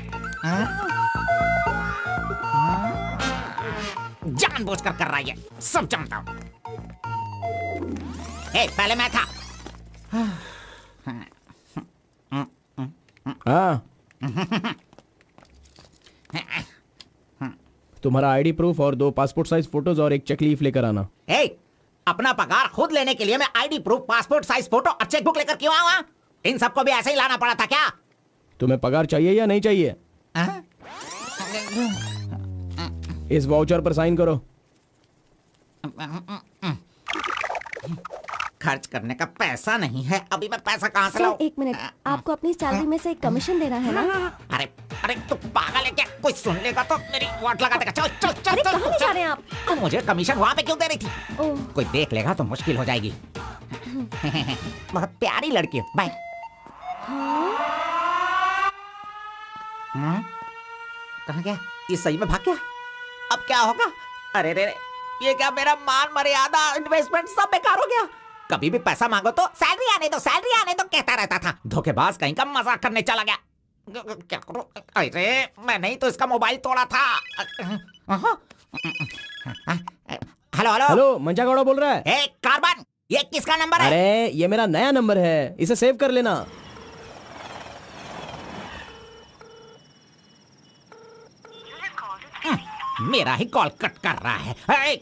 जानबूझकर कर रहा है ये, सब जानता हूँ। पहले मैं था। हाँ। तुम्हारा आईडी प्रूफ और 2 पासपोर्ट साइज फोटोज और एक चेक लीफ लेकर आना। अपना पगार खुद लेने के लिए मैं ID proof, passport size photo और चेकबुक लेकर क्यों आऊंगा? इन सबको भी ऐसे ही लाना पड़ा था क्या? तुम्हें पगार चाहिए या नहीं चाहिए? इस वाउचर पर साइन करो। खर्च करने का पैसा नहीं है, अभी मैं पैसा कहाँ से सर, लाऊं? 1 मिनट, आपको अपनी सैलरी में से एक कमीशन देना है ना? अरे तू पागल है क्या? कोई सुन लेगा तो मेरी वाट लगा देगा। चल अरे कहाँ ले जा रहे हैं आप? तू मुझे कमीशन वहाँ पे क्यों दे रही थी? ओह, कोई देख लेगा तो मुश्किल हो जाएगी। बहुत प्यारी लड़की हो। बाय। कहाँ गया? ये सही में भाग गया? अब क्या होगा? अरे रे, ये क्या मेरा मान मर्यादा इन्वेस्टमेंट सब बेकार हो गया? कभी भी पैसा मांगो तो सैलरी आने दो कहता रहता था। धोखेबाज कहीं का मजाक करने चला गया। क्या करूं? अरे मैं नहीं तो इसका मोबाइल तोड़ा था। हेलो, मंचा गौड़ा बोल रहा है। ए कार्बन, ये किसका नंबर है? अरे ये मेरा नया नंबर है, इसे सेव कर लेना। मेरा ही कॉल कट कर रहा है। अरे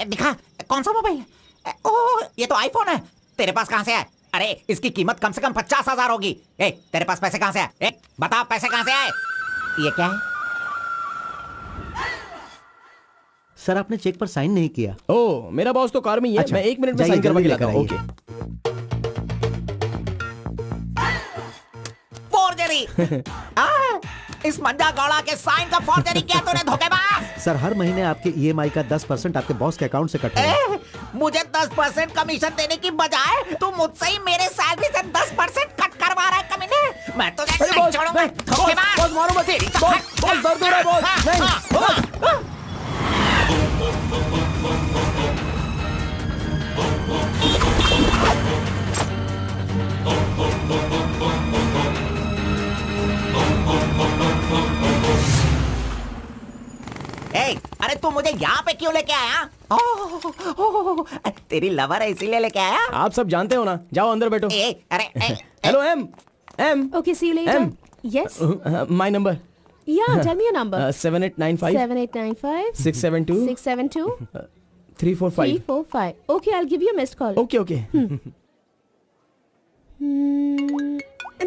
दिखा, कौन सा मोबाइल है? ओह, ये तो आईफोन है। तेरे पास कहां से है? अरे इसकी कीमत कम से कम 50,000 होगी। तेरे पास पैसे कहां से आए? बता, पैसे कहां से आए? ये क्या है? सर, आपने चेक पर साइन नहीं किया। ओ, मेरा बॉस तो कार में ही है। मैं 1 मिनट में साइन करवा के लाता हूँ। ओके। फोर्जरी। इस मंजा गौड़ा के साइन का फोर्जरी किया तूने, धोखेबाज। सर, हर महीने आपके EMI का 10% आपके बॉस के अकाउंट से कट है। मुझे 10% कमीशन देने की बजाय तू मुझसे ही मेरे सैलरी से 10% कट करवा रहा है कमीने। मैं तो नहीं छोड़ूंगा। धोखेबाज। बॉस मारो मत। बॉस दर्द हो रहा है बॉस। नहीं। मुझे यहाँ पे क्यों लेके आया? ओह, तेरी लवर है इसीलिए लेके आया? आप सब जानते हो ना, जाओ अंदर बैठो। अरे hello M M Okay, see you later. M. Yes. My number Yeah, tell me your number. 7895 7895 672 672 345. 345. Okay, I'll give you a missed call. Okay okay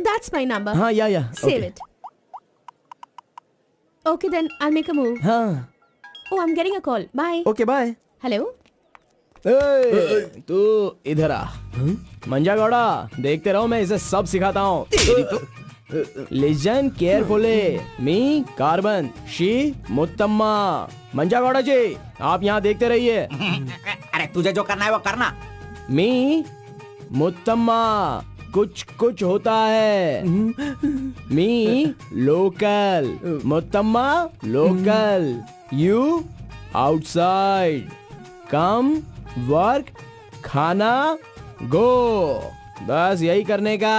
That's my number. हाँ या Save it. Okay, then I'll make a move. हाँ Oh, I'm getting a call. Bye. Okay bye. Hello? तू इधर आ। मंजा गौड़ा, देखते रहो, मैं इसे सब सिखाता हूँ। Listen carefully, me carbon, she Muthamma. Manja Gowda ji, आप यहाँ देखते रहिए। अरे तुझे जो करना है वो करना। मी मुत्तम्मा, कुछ कुछ होता है। Me local, Muthamma local, you outside, come work, खाना गो। बस यही करने का।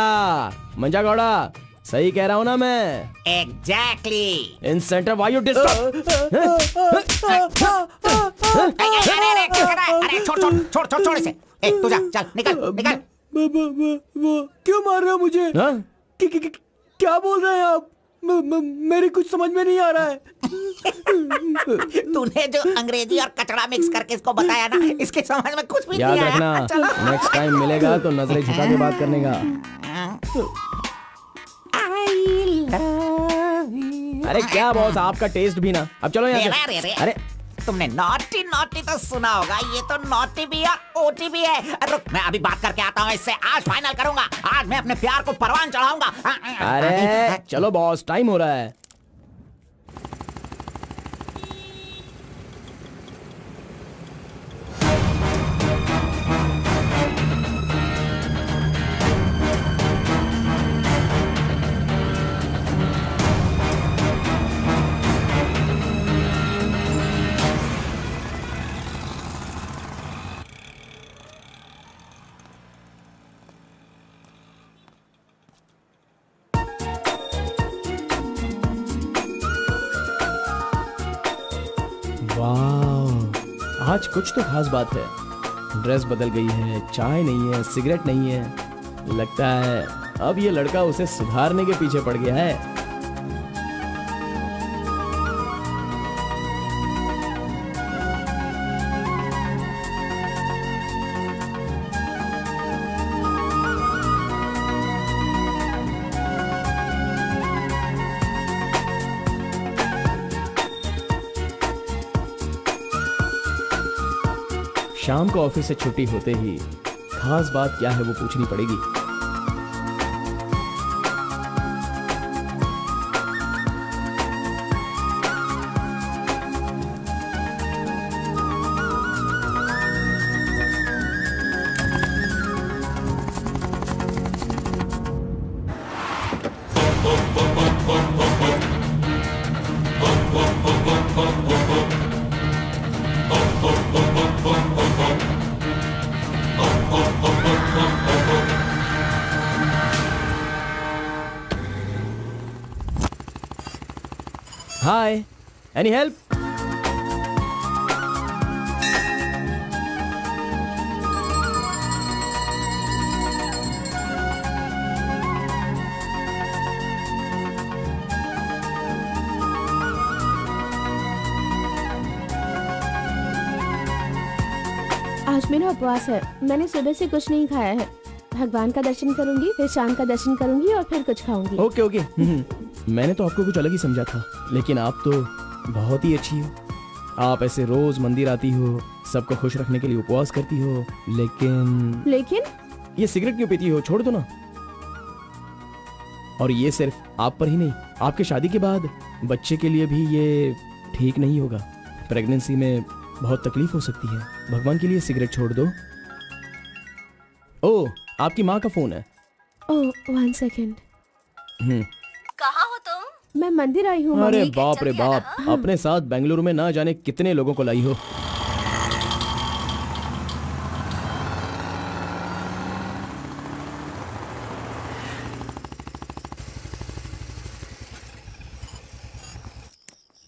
मंजा गौड़ा, सही कह रहा हूँ ना मैं? Exactly. In centre why you disturb. अरे छोड़ इसे। तू जा, चल निकल। क्यों मार रहे हो मुझे? क्या बोल रहे हैं आप? मेरी कुछ समझ में नहीं आ रहा है। तूने जो अंग्रेजी और कचड़ा मिक्स करके इसको बताया ना, इसके समझ में कुछ भी याद नहीं रखना, आया। नेक्स्ट टाइम मिलेगा तो नजरें झुका के बात करने का। अरे क्या बॉस, आपका टेस्ट भी ना। अब चलो यहाँ से। अरे तुमने नॉटी तो सुना होगा, ये तो नॉटी भी है, ओटी भी है। रुक, मैं अभी बात करके आता हूँ इससे। आज फाइनल करूंगा, आज मैं अपने प्यार को परवान चढ़ाऊंगा। अरे चलो बॉस, टाइम हो रहा है। वाह, आज कुछ तो खास बात है। ड्रेस बदल गई है, चाय नहीं है, सिगरेट नहीं है। लगता है अब ये लड़का उसे सुधारने के पीछे पड़ गया है। शाम को ऑफिस से छुट्टी होते ही खास बात क्या है वो पूछनी पड़ेगी। Hi, any help? आज मेरा उपवास है। मैंने सुबह से कुछ नहीं खाया है। भगवान का दर्शन करूंगी, फिर शाम का दर्शन करूंगी और फिर कुछ खाऊंगी। Okay okay. मैंने तो आपको कुछ अलग ही समझा था, लेकिन आप तो बहुत ही अच्छी हो। आप ऐसे रोज मंदिर आती हो, सबको खुश रखने के लिए उपवास करती हो, लेकिन ये सिगरेट क्यों पीती हो? छोड़ दो ना। और ये सिर्फ आप पर ही नहीं, आपके शादी के बाद बच्चे के लिए भी ये ठीक नहीं होगा। प्रेगनेंसी में बहुत तकलीफ हो सकती है। भगवान के लिए सिगरेट छोड़ दो। ओह, आपकी माँ का फोन है। ओह, 1 सेकेंड। कहाँ हो तुम? मैं मंदिर आई हूँ। अरे बाप रे बाप, अपने साथ बेंगलुरु में ना जाने कितने लोगों को लाई हो।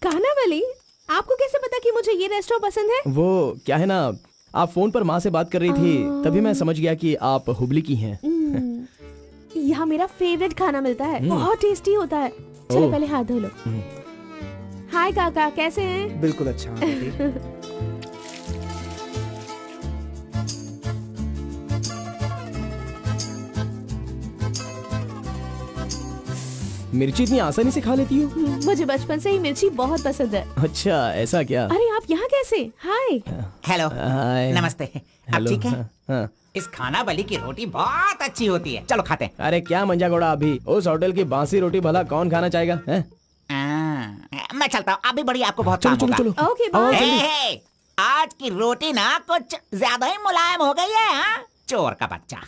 कानावली, आपको कैसे पता कि मुझे ये रेस्टोरेंट पसंद है। वो क्या है ना, आप फोन पर माँ से बात कर रही थी, तभी मैं समझ गया कि आप हुबली की हैं। यहाँ मेरा फेवरेट खाना मिलता है, बहुत टेस्टी होता है। चलो पहले हाथ धो लो। हाय काका, कैसे हैं? बिल्कुल अच्छा आंटी। मिर्ची इतनी आसानी से खा लेती हो? मुझे बचपन से ही मिर्ची बहुत पसंद है। अच्छा, ऐसा क्या? अरे आप यहाँ कैसे? हाय। हेलो, हाय। नमस्ते। आप हेलो, ठीक है? हाँ। इस खाना बली की रोटी बहुत अच्छी होती है, चलो खाते हैं। अरे क्या मंजा घोड़ा, अभी उस होटल की बासी रोटी भला कौन खाना चाहेगा? हैं? मैं चलता हूँ, अभी बड़ी आपको बहुत चलो काम चलो होगा। चलो। ओके आओ, बाय। जल्दी। हे, आज की रोटी ना कुछ ज्यादा ही मुलायम हो गई है। हाँ? चोर का बच्चा।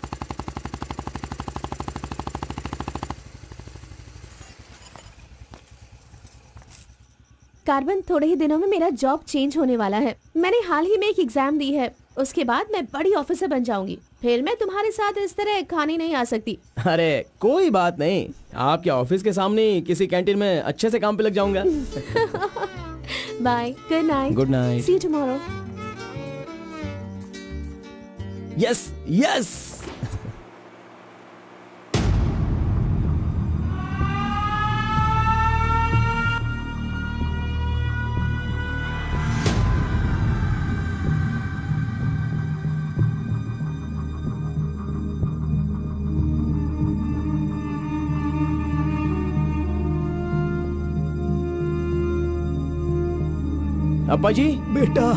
कार्बन, थोड़े ही दिनों में मेरा जॉब चेंज होने वाला है। मैंने हाल ही में एक एग्जाम दी है, उसके बाद मैं बड़ी ऑफिसर बन जाऊंगी। फिर मैं तुम्हारे साथ इस तरह खाने नहीं आ सकती। अरे कोई बात नहीं, आपके ऑफिस के सामने किसी कैंटीन में अच्छे से काम पे लग जाऊंगा। Bye, good night. Good night. See you tomorrow. Yes yes. अब्बा जी। बेटा,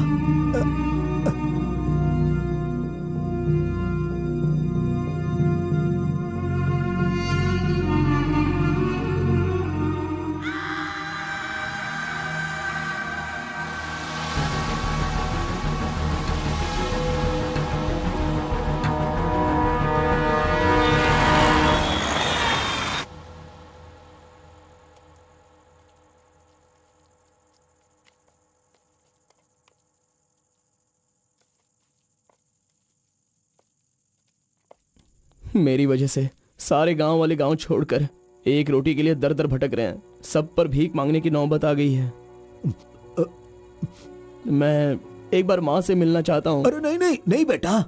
मेरी वजह से सारे गांव वाले गांव छोड़कर एक रोटी के लिए दर दर भटक रहे हैं। सब पर भीख मांगने की नौबत आ गई है। मैं एक बार माँ से मिलना चाहता हूँ। अरे नहीं नहीं नहीं बेटा,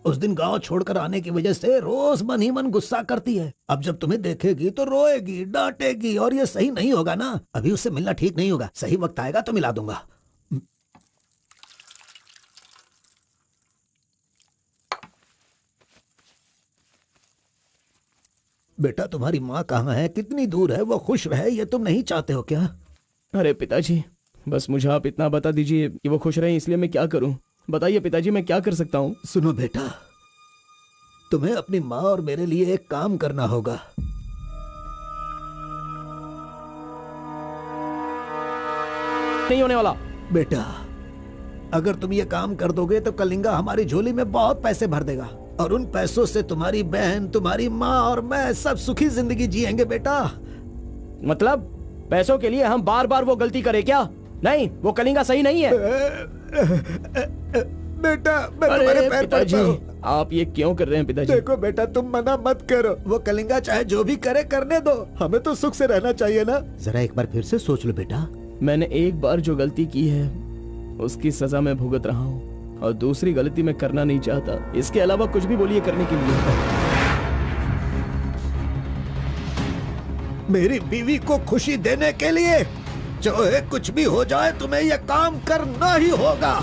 उस दिन गांव छोड़कर आने की वजह से रोज मन ही मन गुस्सा करती है। अब जब तुम्हें देखेगी तो रोएगी, डांटेगी, और ये सही नहीं होगा ना। अभी उससे मिलना ठीक नहीं होगा। सही वक्त आएगा तो मिला दूंगा। बेटा, तुम्हारी माँ कहाँ है? कितनी दूर है? वो खुश रहे, ये तुम नहीं चाहते हो क्या? अरे पिताजी, बस मुझे आप इतना बता दीजिए कि वो खुश रहे, इसलिए मैं क्या करूं? बताइए पिताजी, मैं क्या कर सकता हूं? सुनो बेटा, तुम्हें अपनी माँ और मेरे लिए एक काम करना होगा। नहीं होने वाला। बेटा, अगर तुम ये काम कर दोगे तो कलिंगा हमारी झोली में बहुत पैसे भर देगा, और उन पैसों से तुम्हारी बहन, तुम्हारी माँ और मैं सब सुखी जिंदगी जिएंगे बेटा। मतलब पैसों के लिए हम बार बार वो गलती करें क्या? नहीं, वो कलिंगा सही नहीं है। बेटा, मैं तुम्हारे पैर पिताजी, पड़ता हूं। आप ये क्यों कर रहे हैं पिताजी? देखो बेटा, तुम मना मत करो। वो कलिंगा चाहे जो भी करे, करने दो। हमें तो सुख से रहना चाहिए ना। जरा एक बार फिर से सोच लो बेटा। मैंने एक बार जो गलती की है उसकी सजा मैं भुगत रहा हूँ, और दूसरी गलती मैं करना नहीं चाहता। इसके अलावा कुछ भी बोलिए करने के लिए। मेरी बीवी को खुशी देने के लिए चाहे कुछ भी हो जाए, तुम्हें यह काम करना ही होगा।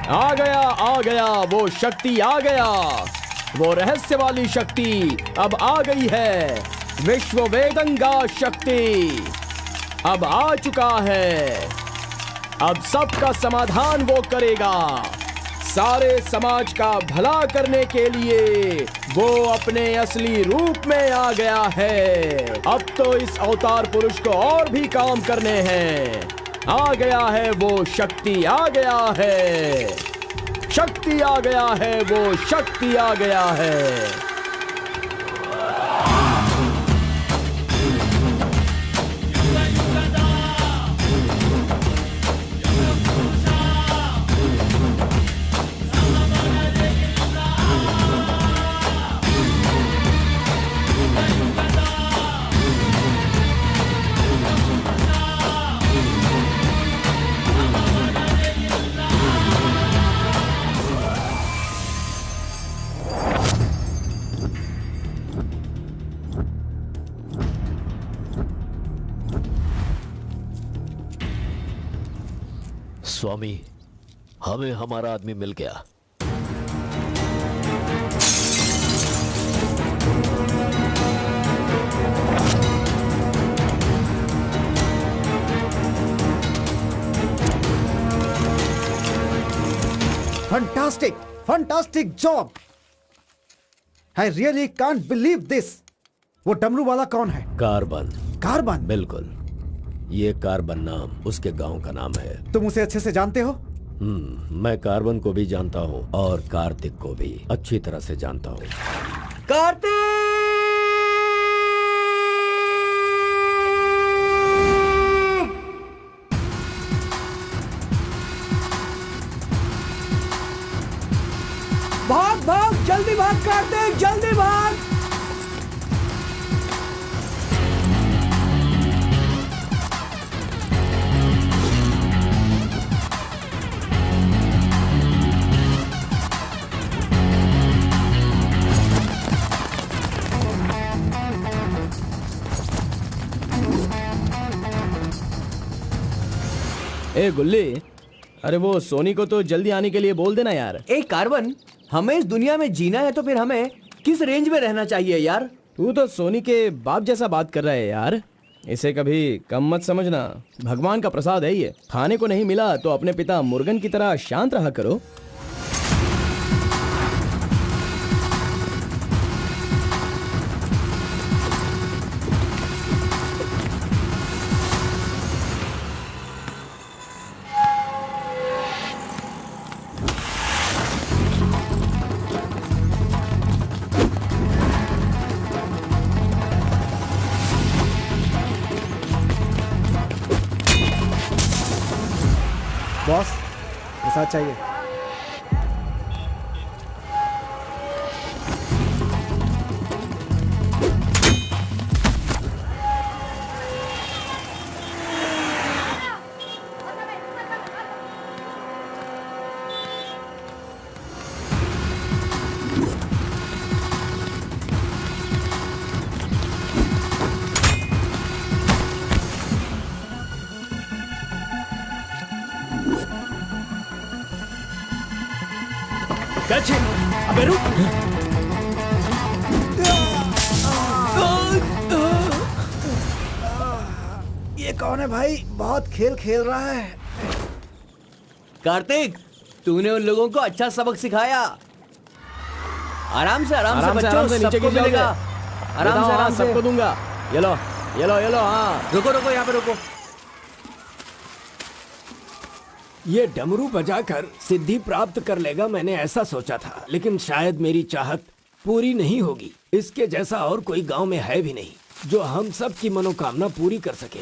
आ गया वो शक्ति आ गया, वो रहस्य वाली शक्ति अब आ गई है। विश्व वेदंगा शक्ति अब आ चुका है। अब सबका समाधान वो करेगा। सारे समाज का भला करने के लिए वो अपने असली रूप में आ गया है। अब तो इस अवतार पुरुष को और भी काम करने हैं। आ गया है वो शक्ति, आ गया है शक्ति, आ गया है वो शक्ति, आ गया है। स्वामी, हमें हमारा आदमी मिल गया। Fantastic, fantastic job. I really can't believe this. वो डमरू वाला कौन है? कार्बन। कार्बन? बिल्कुल, ये कार्बन नाम उसके गांव का नाम है। तुम उसे अच्छे से जानते हो? मैं कार्बन को भी जानता हूँ और कार्तिक को भी अच्छी तरह से जानता हूँ। कार्तिक! भाग भाग, जल्दी भाग कार्तिक, जल्दी भाग। ए गुल्ली, अरे वो सोनी को तो जल्दी आने के लिए बोल देना यार। ए कार्बन, हमें इस दुनिया में जीना है तो फिर हमें किस रेंज में रहना चाहिए यार? तू तो सोनी के बाप जैसा बात कर रहा है यार। इसे कभी कम मत समझना, भगवान का प्रसाद है ये। खाने को नहीं मिला तो अपने पिता मुर्गन की तरह शांत रहा करो। बॉस, प्रसाद चाहिए। अबे रुक। ये कौन है भाई? बहुत खेल खेल रहा है। कार्तिक, तूने उन लोगों को अच्छा सबक सिखाया। आराम से बच्चों, नीचे सबको गिर मिलेगा। आराम से आराम से सबको दूंगा। ये लो ये लो ये लो। हाँ रुको रुको, यहाँ पे रुको। ये डमरू बजाकर सिद्धि प्राप्त कर लेगा, मैंने ऐसा सोचा था, लेकिन शायद मेरी चाहत पूरी नहीं होगी। इसके जैसा और कोई गांव में है भी नहीं जो हम सब की मनोकामना पूरी कर सके।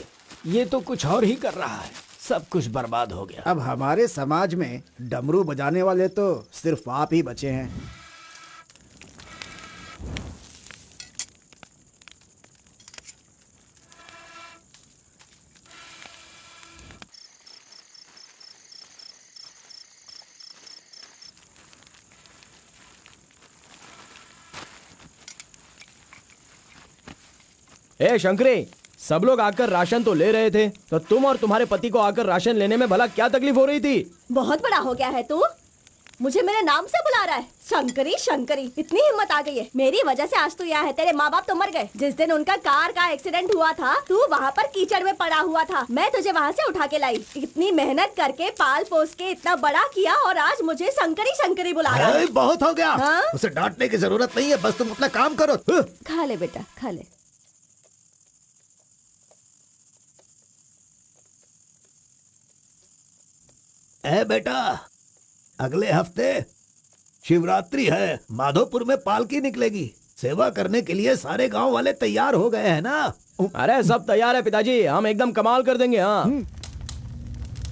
ये तो कुछ और ही कर रहा है, सब कुछ बर्बाद हो गया। अब हमारे समाज में डमरू बजाने वाले तो सिर्फ आप ही बचे हैं। ए शंकरी, सब लोग आकर राशन तो ले रहे थे, तो तुम और तुम्हारे पति को आकर राशन लेने में भला क्या तकलीफ हो रही थी? बहुत बड़ा हो गया है तू, मुझे मेरे नाम से बुला रहा है। शंकरी शंकरी, इतनी हिम्मत आ गई है। मेरी वजह से आज तू यहाँ है। तेरे माँ बाप तो मर गए। जिस दिन उनका कार का एक्सीडेंट हुआ था, तू वहाँ पर कीचड़ में पड़ा हुआ था। मैं तुझे वहाँ से उठा के लाई। इतनी मेहनत करके पाल पोस के इतना बड़ा किया, और आज मुझे शंकरी शंकरी बुला रहा है। बहुत हो गया। हाँ? उसे डांटने की जरूरत नहीं है, बस तुम अपना काम करो। खा ले बेटा, खा ले। ए बेटा, अगले हफ्ते शिवरात्रि है, माधोपुर में पालकी निकलेगी। सेवा करने के लिए सारे गांव वाले तैयार हो गए हैं ना? अरे सब तैयार है पिताजी, हम एकदम कमाल कर देंगे। हाँ।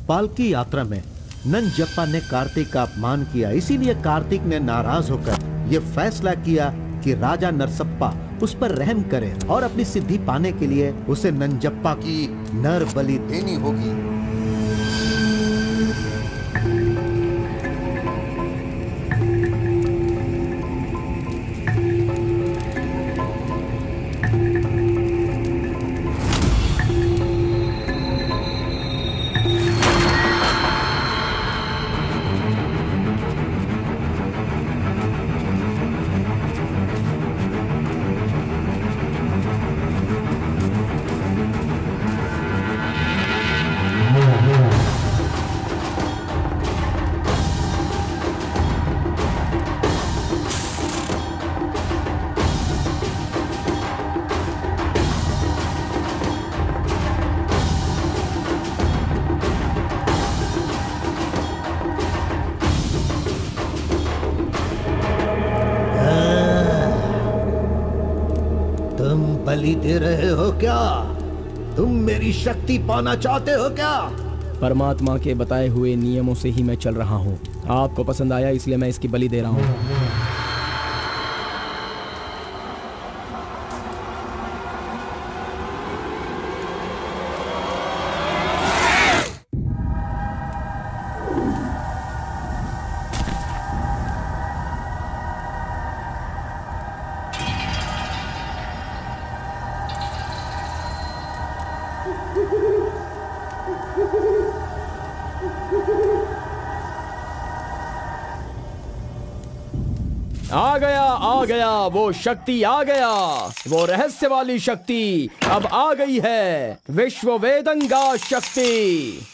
पालकी यात्रा में नंजप्पा ने कार्तिक का अपमान किया, इसीलिए कार्तिक ने नाराज होकर ये फैसला किया कि राजा नरसप्पा उस पर रहम करे और अपनी सिद्धि पाने के लिए उसे नंजप्पा की नर बलि देनी होगी। बलि दे रहे हो क्या? तुम मेरी शक्ति पाना चाहते हो क्या? परमात्मा के बताए हुए नियमों से ही मैं चल रहा हूँ। आपको पसंद आया इसलिए मैं इसकी बलि दे रहा हूँ। आ गया वो शक्ति, आ गया वो रहस्य वाली शक्ति, अब आ गई है विश्व वेदंगा शक्ति।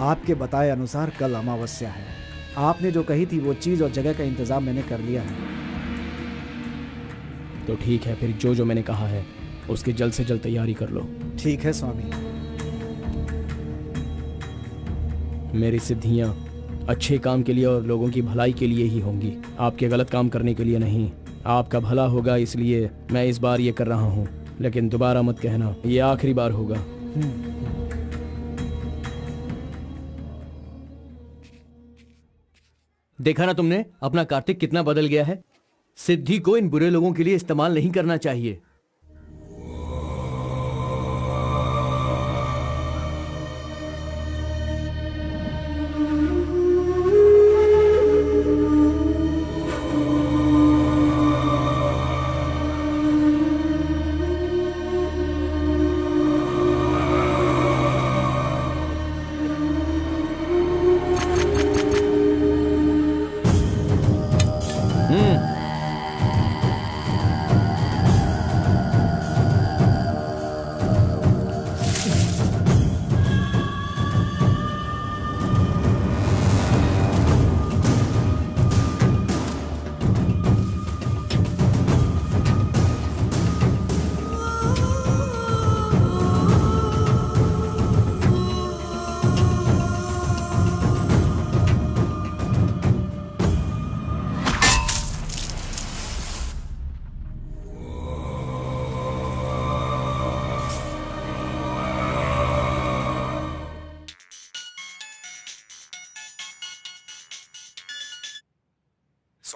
आपके बताए अनुसार कल अमावस्या है। आपने जो कही थी वो चीज और जगह का इंतजाम मैंने कर लिया है। तो ठीक है, फिर जो जो मैंने कहा है उसकी जल्द से जल्द तैयारी कर लो। ठीक है स्वामी। मेरी सिद्धियां अच्छे काम के लिए और लोगों की भलाई के लिए ही होंगी, आपके गलत काम करने के लिए नहीं। आपका भला होगा इसलिए मैं इस बार ये कर रहा हूँ, लेकिन दोबारा मत कहना, ये आखिरी बार होगा। देखा ना तुमने, अपना कार्तिक कितना बदल गया है। सिद्धि को इन बुरे लोगों के लिए इस्तेमाल नहीं करना चाहिए।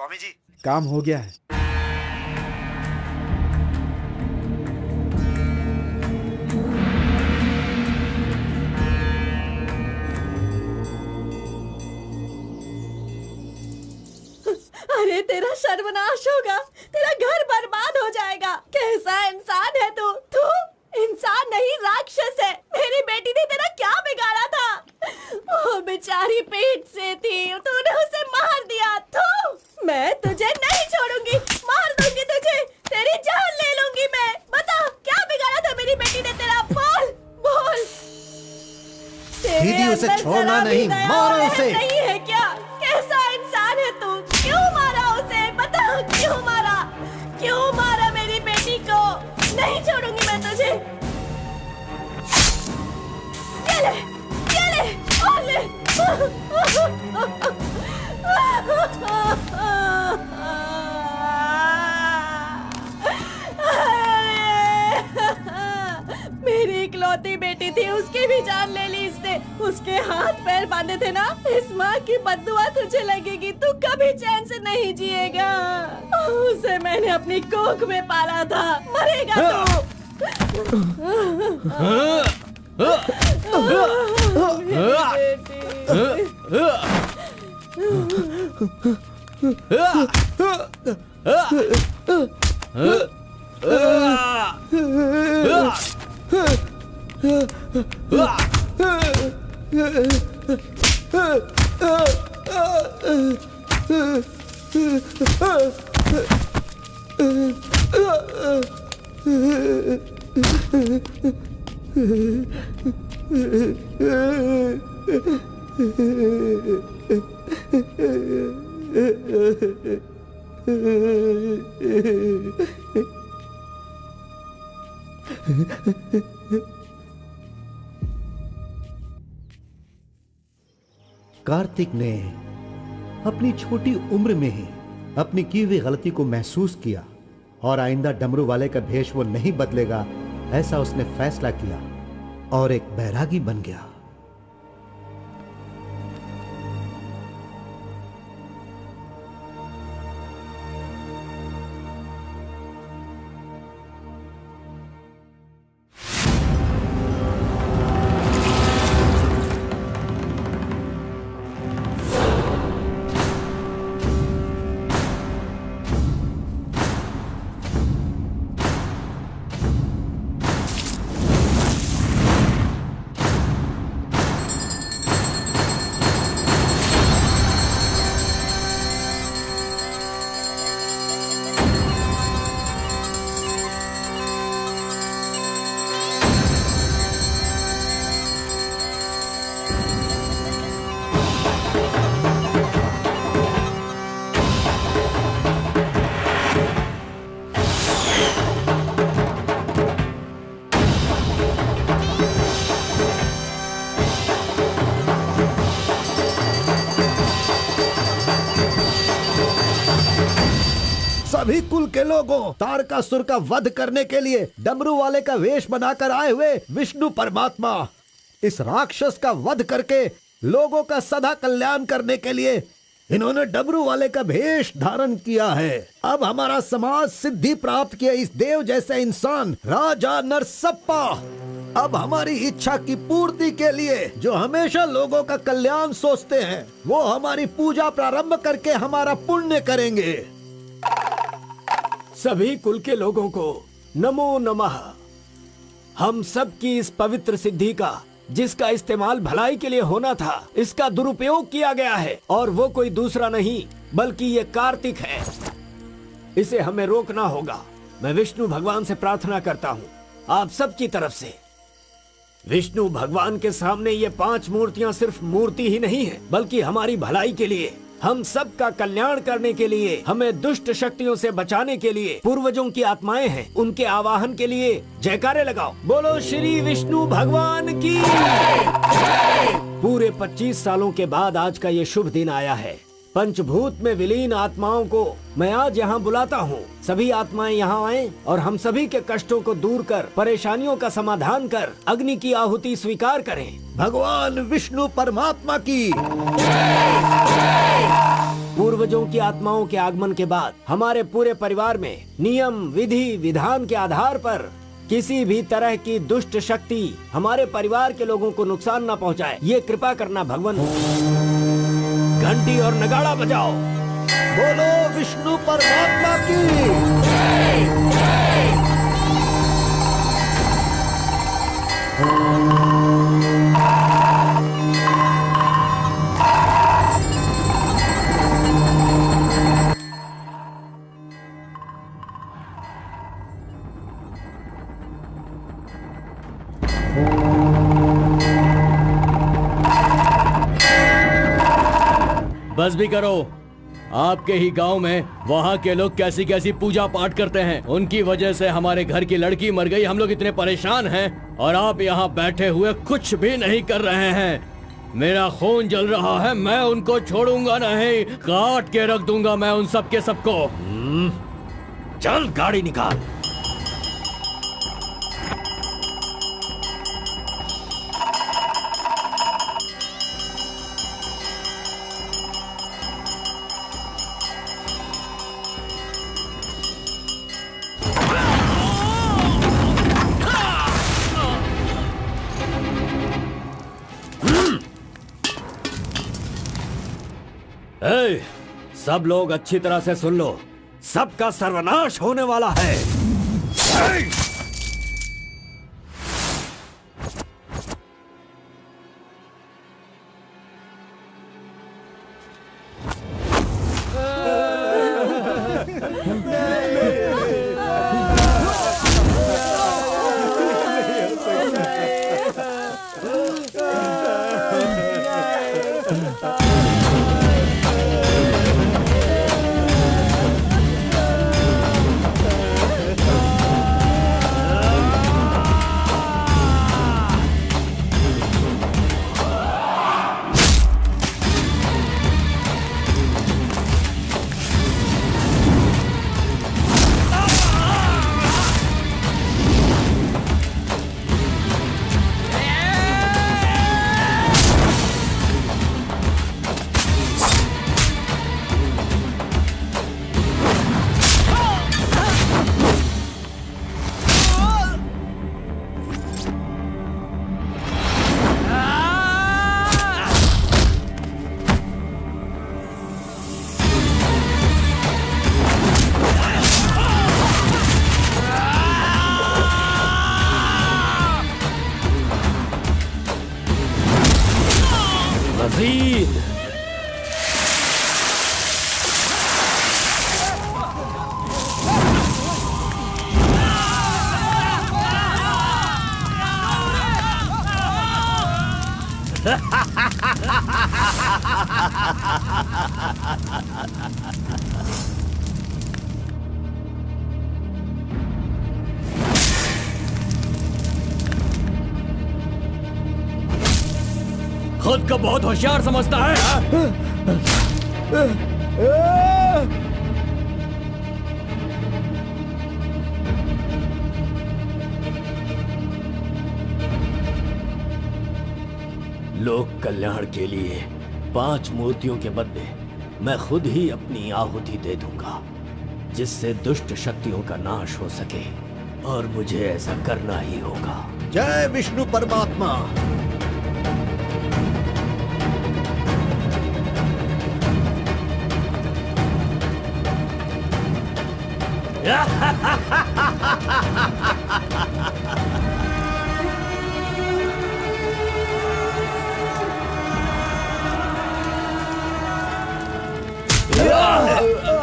स्वामी जी, काम हो गया है। अरे तेरा सर्वनाश होगा, तेरा घर बर्बाद हो जाएगा। कैसा इंसान है तू? तू इंसान नहीं, राक्षस है। मेरी बेटी ने तेरा क्या बिगाड़ा था? वो बेचारी पेट से थी, तूने उसे मार दिया। तू, मैं तुझे नहीं छोड़ूंगी, मार दूंगी तुझे, तेरी जान ले लूंगी मैं। बता क्या बिगाड़ा था मेरी बेटी ने तेरा? बोल बोल। दीदी, उसे छोड़ना नहीं, मारो उसे। नहीं है क्या? कैसा इंसान है तू? क्यों मारा उसे? बता क्यों मारा? क्यों मारा मेरी बेटी को? नहीं छोड़ूंगी मैं तुझे। ये ले, ये ले, और ले। मेरी इकलौती बेटी थी, उसकी भी जान ले ली इसने। उसके हाथ पैर बांधे थे ना, इस माँ की बद्दुआ तुझे लगेगी, तू कभी चैन से नहीं जिएगा। उसे मैंने अपनी कोख में पाला था, मरेगा तू। कार्तिक ने अपनी छोटी उम्र में ही अपनी की हुई गलती को महसूस किया और आइंदा डमरू वाले का भेष वो नहीं बदलेगा, ऐसा उसने फैसला किया और एक बैरागी बन गया। सभी कुल के लोगों, तारकासुर का वध करने के लिए डमरू वाले का वेश बनाकर आए हुए विष्णु परमात्मा इस राक्षस का वध करके लोगों का सदा कल्याण करने के लिए इन्होंने डमरू वाले का भेष धारण किया है। अब हमारा समाज सिद्धि प्राप्त किया इस देव जैसे इंसान राजा नरसप्पा अब हमारी इच्छा की पूर्ति के लिए जो हमेशा लोगों का कल्याण सोचते हैं, वो हमारी पूजा प्रारंभ करके हमारा पुण्य करेंगे। सभी कुल के लोगों को नमो नमः। हम सब की इस पवित्र सिद्धि का, जिसका इस्तेमाल भलाई के लिए होना था, इसका दुरुपयोग किया गया है और वो कोई दूसरा नहीं बल्कि ये कार्तिक है। इसे हमें रोकना होगा। मैं विष्णु भगवान से प्रार्थना करता हूँ आप सब की तरफ से। विष्णु भगवान के सामने ये 5 मूर्तियाँ सिर्फ मूर्ति ही नहीं है, बल्कि हमारी भलाई के लिए, हम सब का कल्याण करने के लिए, हमें दुष्ट शक्तियों से बचाने के लिए, पूर्वजों की आत्माएं हैं, उनके आवाहन के लिए जयकारे लगाओ। बोलो श्री विष्णु भगवान की। पूरे 25 सालों के बाद आज का ये शुभ दिन आया है। पंचभूत में विलीन आत्माओं को मैं आज यहाँ बुलाता हूँ। सभी आत्माएं यहाँ आएं और हम सभी के कष्टों को दूर कर, परेशानियों का समाधान कर, अग्नि की आहुति स्वीकार करें। भगवान विष्णु परमात्मा की। पूर्वजों की आत्माओं के आगमन के बाद हमारे पूरे परिवार में नियम विधि विधान के आधार पर किसी भी तरह की दुष्ट शक्ति हमारे परिवार के लोगों को नुकसान न पहुंचाए, ये कृपा करना भगवान। घंटी और नगाड़ा बजाओ। बोलो विष्णु परमात्मा की। बस भी करो। आपके ही गांव में वहाँ के लोग कैसी कैसी पूजा पाठ करते हैं, उनकी वजह से हमारे घर की लड़की मर गई। हम लोग इतने परेशान हैं और आप यहाँ बैठे हुए कुछ भी नहीं कर रहे हैं। मेरा खून जल रहा है, मैं उनको छोड़ूंगा नहीं, काट के रख दूंगा मैं उन सबके सबको। चल गाड़ी निकाल। ए, सब लोग अच्छी तरह से सुन लो, सबका सर्वनाश होने वाला है। खुद को बहुत होशियार समझता है। लोक कल्याण के लिए 5 मूर्तियों के बदले मैं खुद ही अपनी आहुति दे दूंगा, जिससे दुष्ट शक्तियों का नाश हो सके, और मुझे ऐसा करना ही होगा। जय विष्णु परमात्मा।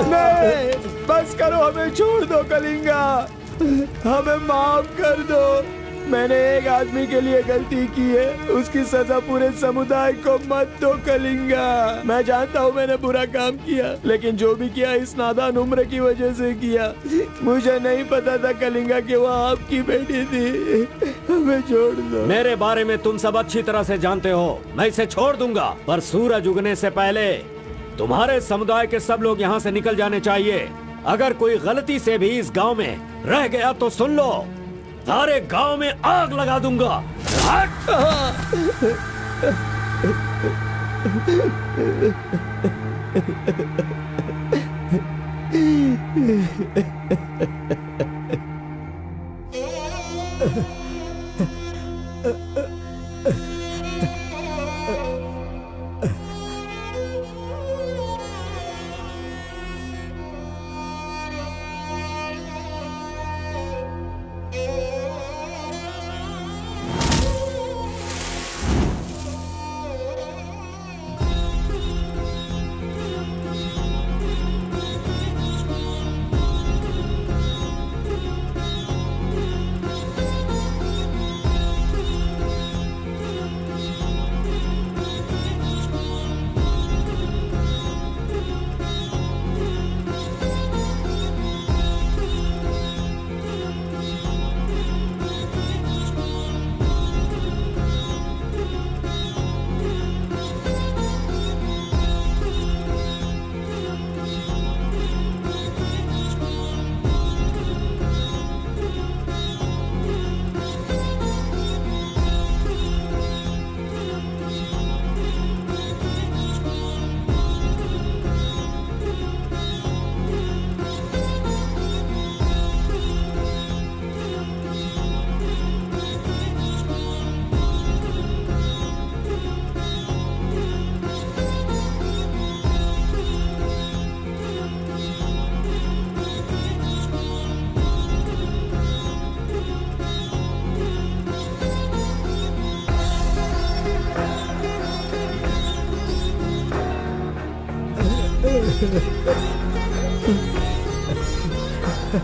नहीं, बस करो, हमें छोड़ दो कलिंगा, हमें माफ कर दो। मैंने एक आदमी के लिए गलती की है, उसकी सजा पूरे समुदाय को मत दो कलिंगा। मैं जानता हूँ मैंने बुरा काम किया, लेकिन जो भी किया इस नादान उम्र की वजह से किया। मुझे नहीं पता था कलिंगा कि वो आपकी बेटी थी, हमें छोड़ दो। मेरे बारे में तुम सब अच्छी तरह से जानते हो, मैं इसे छोड़ दूंगा, पर सूरज उगने से पहले तुम्हारे समुदाय के सब लोग यहाँ से निकल जाने चाहिए। अगर कोई गलती से भी इस गांव में रह गया तो सुन लो, सारे गांव में आग लगा दूंगा।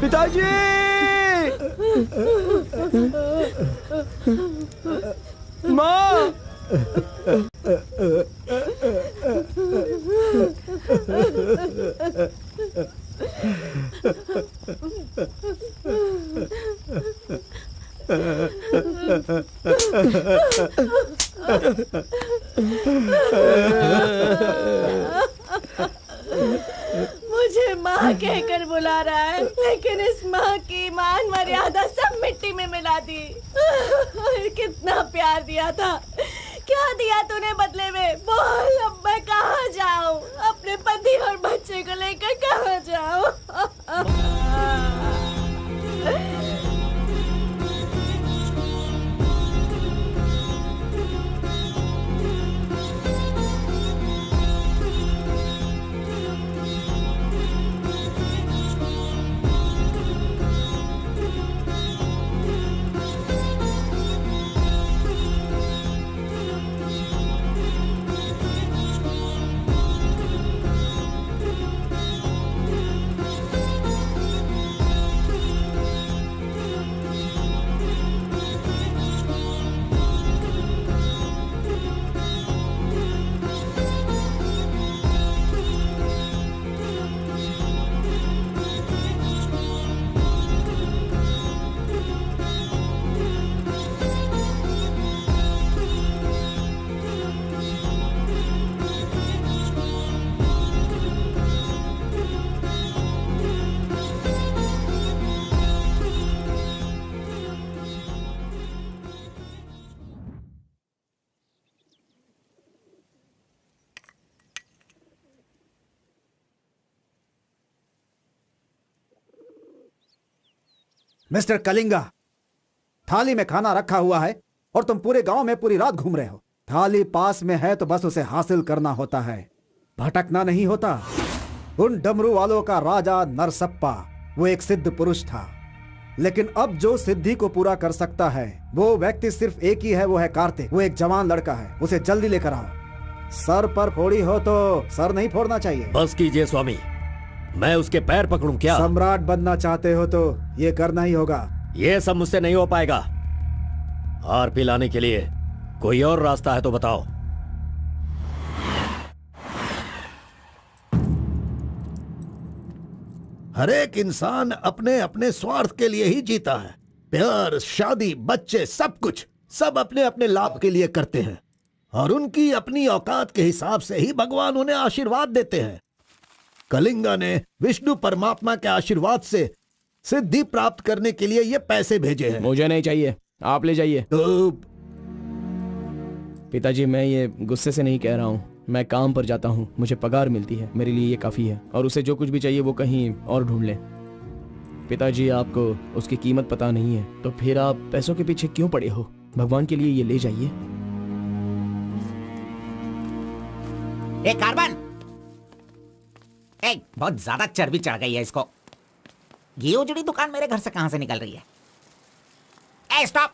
पिताजी! माँ! मुझे माँ कहकर बुला रहा है, लेकिन इस माँ की मान मर्यादा सब मिट्टी में मिला दी। कितना प्यार दिया था, क्या दिया तूने बदले में? बोल, अब मैं कहाँ जाऊँ? अपने पति और बच्चे को लेकर कहाँ जाऊँ? मिस्टर कलिंगा, थाली में खाना रखा हुआ है और तुम पूरे गांव में पूरी रात घूम रहे हो। थाली पास में है तो बस उसे हासिल करना होता है, भटकना नहीं होता। उन डमरू वालों का राजा नरसप्पा वो एक सिद्ध पुरुष था, लेकिन अब जो सिद्धि को पूरा कर सकता है वो व्यक्ति सिर्फ एक ही है, वो है कार्तिक। वो एक जवान लड़का है, उसे जल्दी लेकर आओ। सर पर फोड़ी हो तो सर नहीं फोड़ना चाहिए। बस कीजिए स्वामी, मैं उसके पैर पकड़ूं क्या? सम्राट बनना चाहते हो तो ये करना ही होगा। ये सब मुझसे नहीं हो पाएगा। हार पिलाने के लिए कोई और रास्ता है तो बताओ। हर एक इंसान अपने अपने स्वार्थ के लिए ही जीता है। प्यार, शादी, बच्चे, सब कुछ सब अपने अपने लाभ के लिए करते हैं और उनकी अपनी औकात के हिसाब से ही भगवान उन्हें आशीर्वाद देते हैं। कलिंगा ने विष्णु परमात्मा के आशीर्वाद से सिद्धि प्राप्त करने के लिए ये पैसे भेजे हैं। मुझे नहीं चाहिए, आप ले जाइए। तो पिताजी, मैं ये गुस्से से नहीं कह रहा हूँ, मैं काम पर जाता हूँ, मुझे पगार मिलती है, मेरे लिए ये काफी है। और उसे जो कुछ भी चाहिए वो कहीं और ढूंढ ले। पिताजी, आपको उसकी कीमत पता नहीं है, तो फिर आप पैसों के पीछे क्यों पड़े हो? भगवान के लिए ये ले जाइए। ए कार्बन, बहुत ज्यादा चर्बी चढ़ गई है इसको। ये उजड़ी दुकान मेरे घर से कहां से निकल रही है? ए स्टॉप,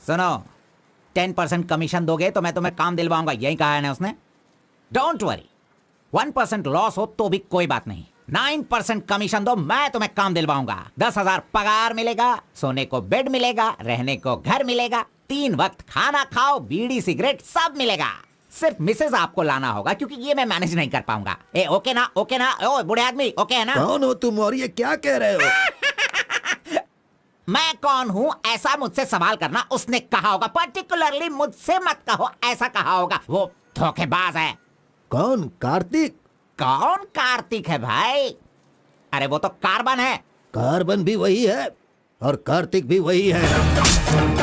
सुनो, 10% कमीशन दोगे तो मैं तुम्हें काम दिलवाऊंगा, यही कहा है ना उसने। डोंट वरी, 1% लॉस हो तो भी कोई बात नहीं, 9% कमीशन दो, मैं तुम्हें काम दिलवाऊंगा। 10,000 पगार मिलेगा, सोने को बेड मिलेगा, रहने को घर मिलेगा, 3 वक्त खाना खाओ, बीड़ी सिगरेट सब मिलेगा। सिर्फ मिसेज आपको लाना होगा, क्योंकि ये मैं मैनेज नहीं कर पाऊंगा। ए ओके ना? ओके ना? ओ बूढ़े आदमी, ओके है ना? कौन हो तुम और ये क्या कह रहे हो? मैं कौन हूँ ऐसा मुझसे सवाल करना उसने कहा होगा। पर्टिकुलरली मुझसे मत कहो, ऐसा कहा होगा। वो धोखेबाज है। कौन? कार्तिक? कौन कार्तिक है भाई? अरे वो तो कार्बन है। कार्बन भी वही है और कार्तिक भी वही है।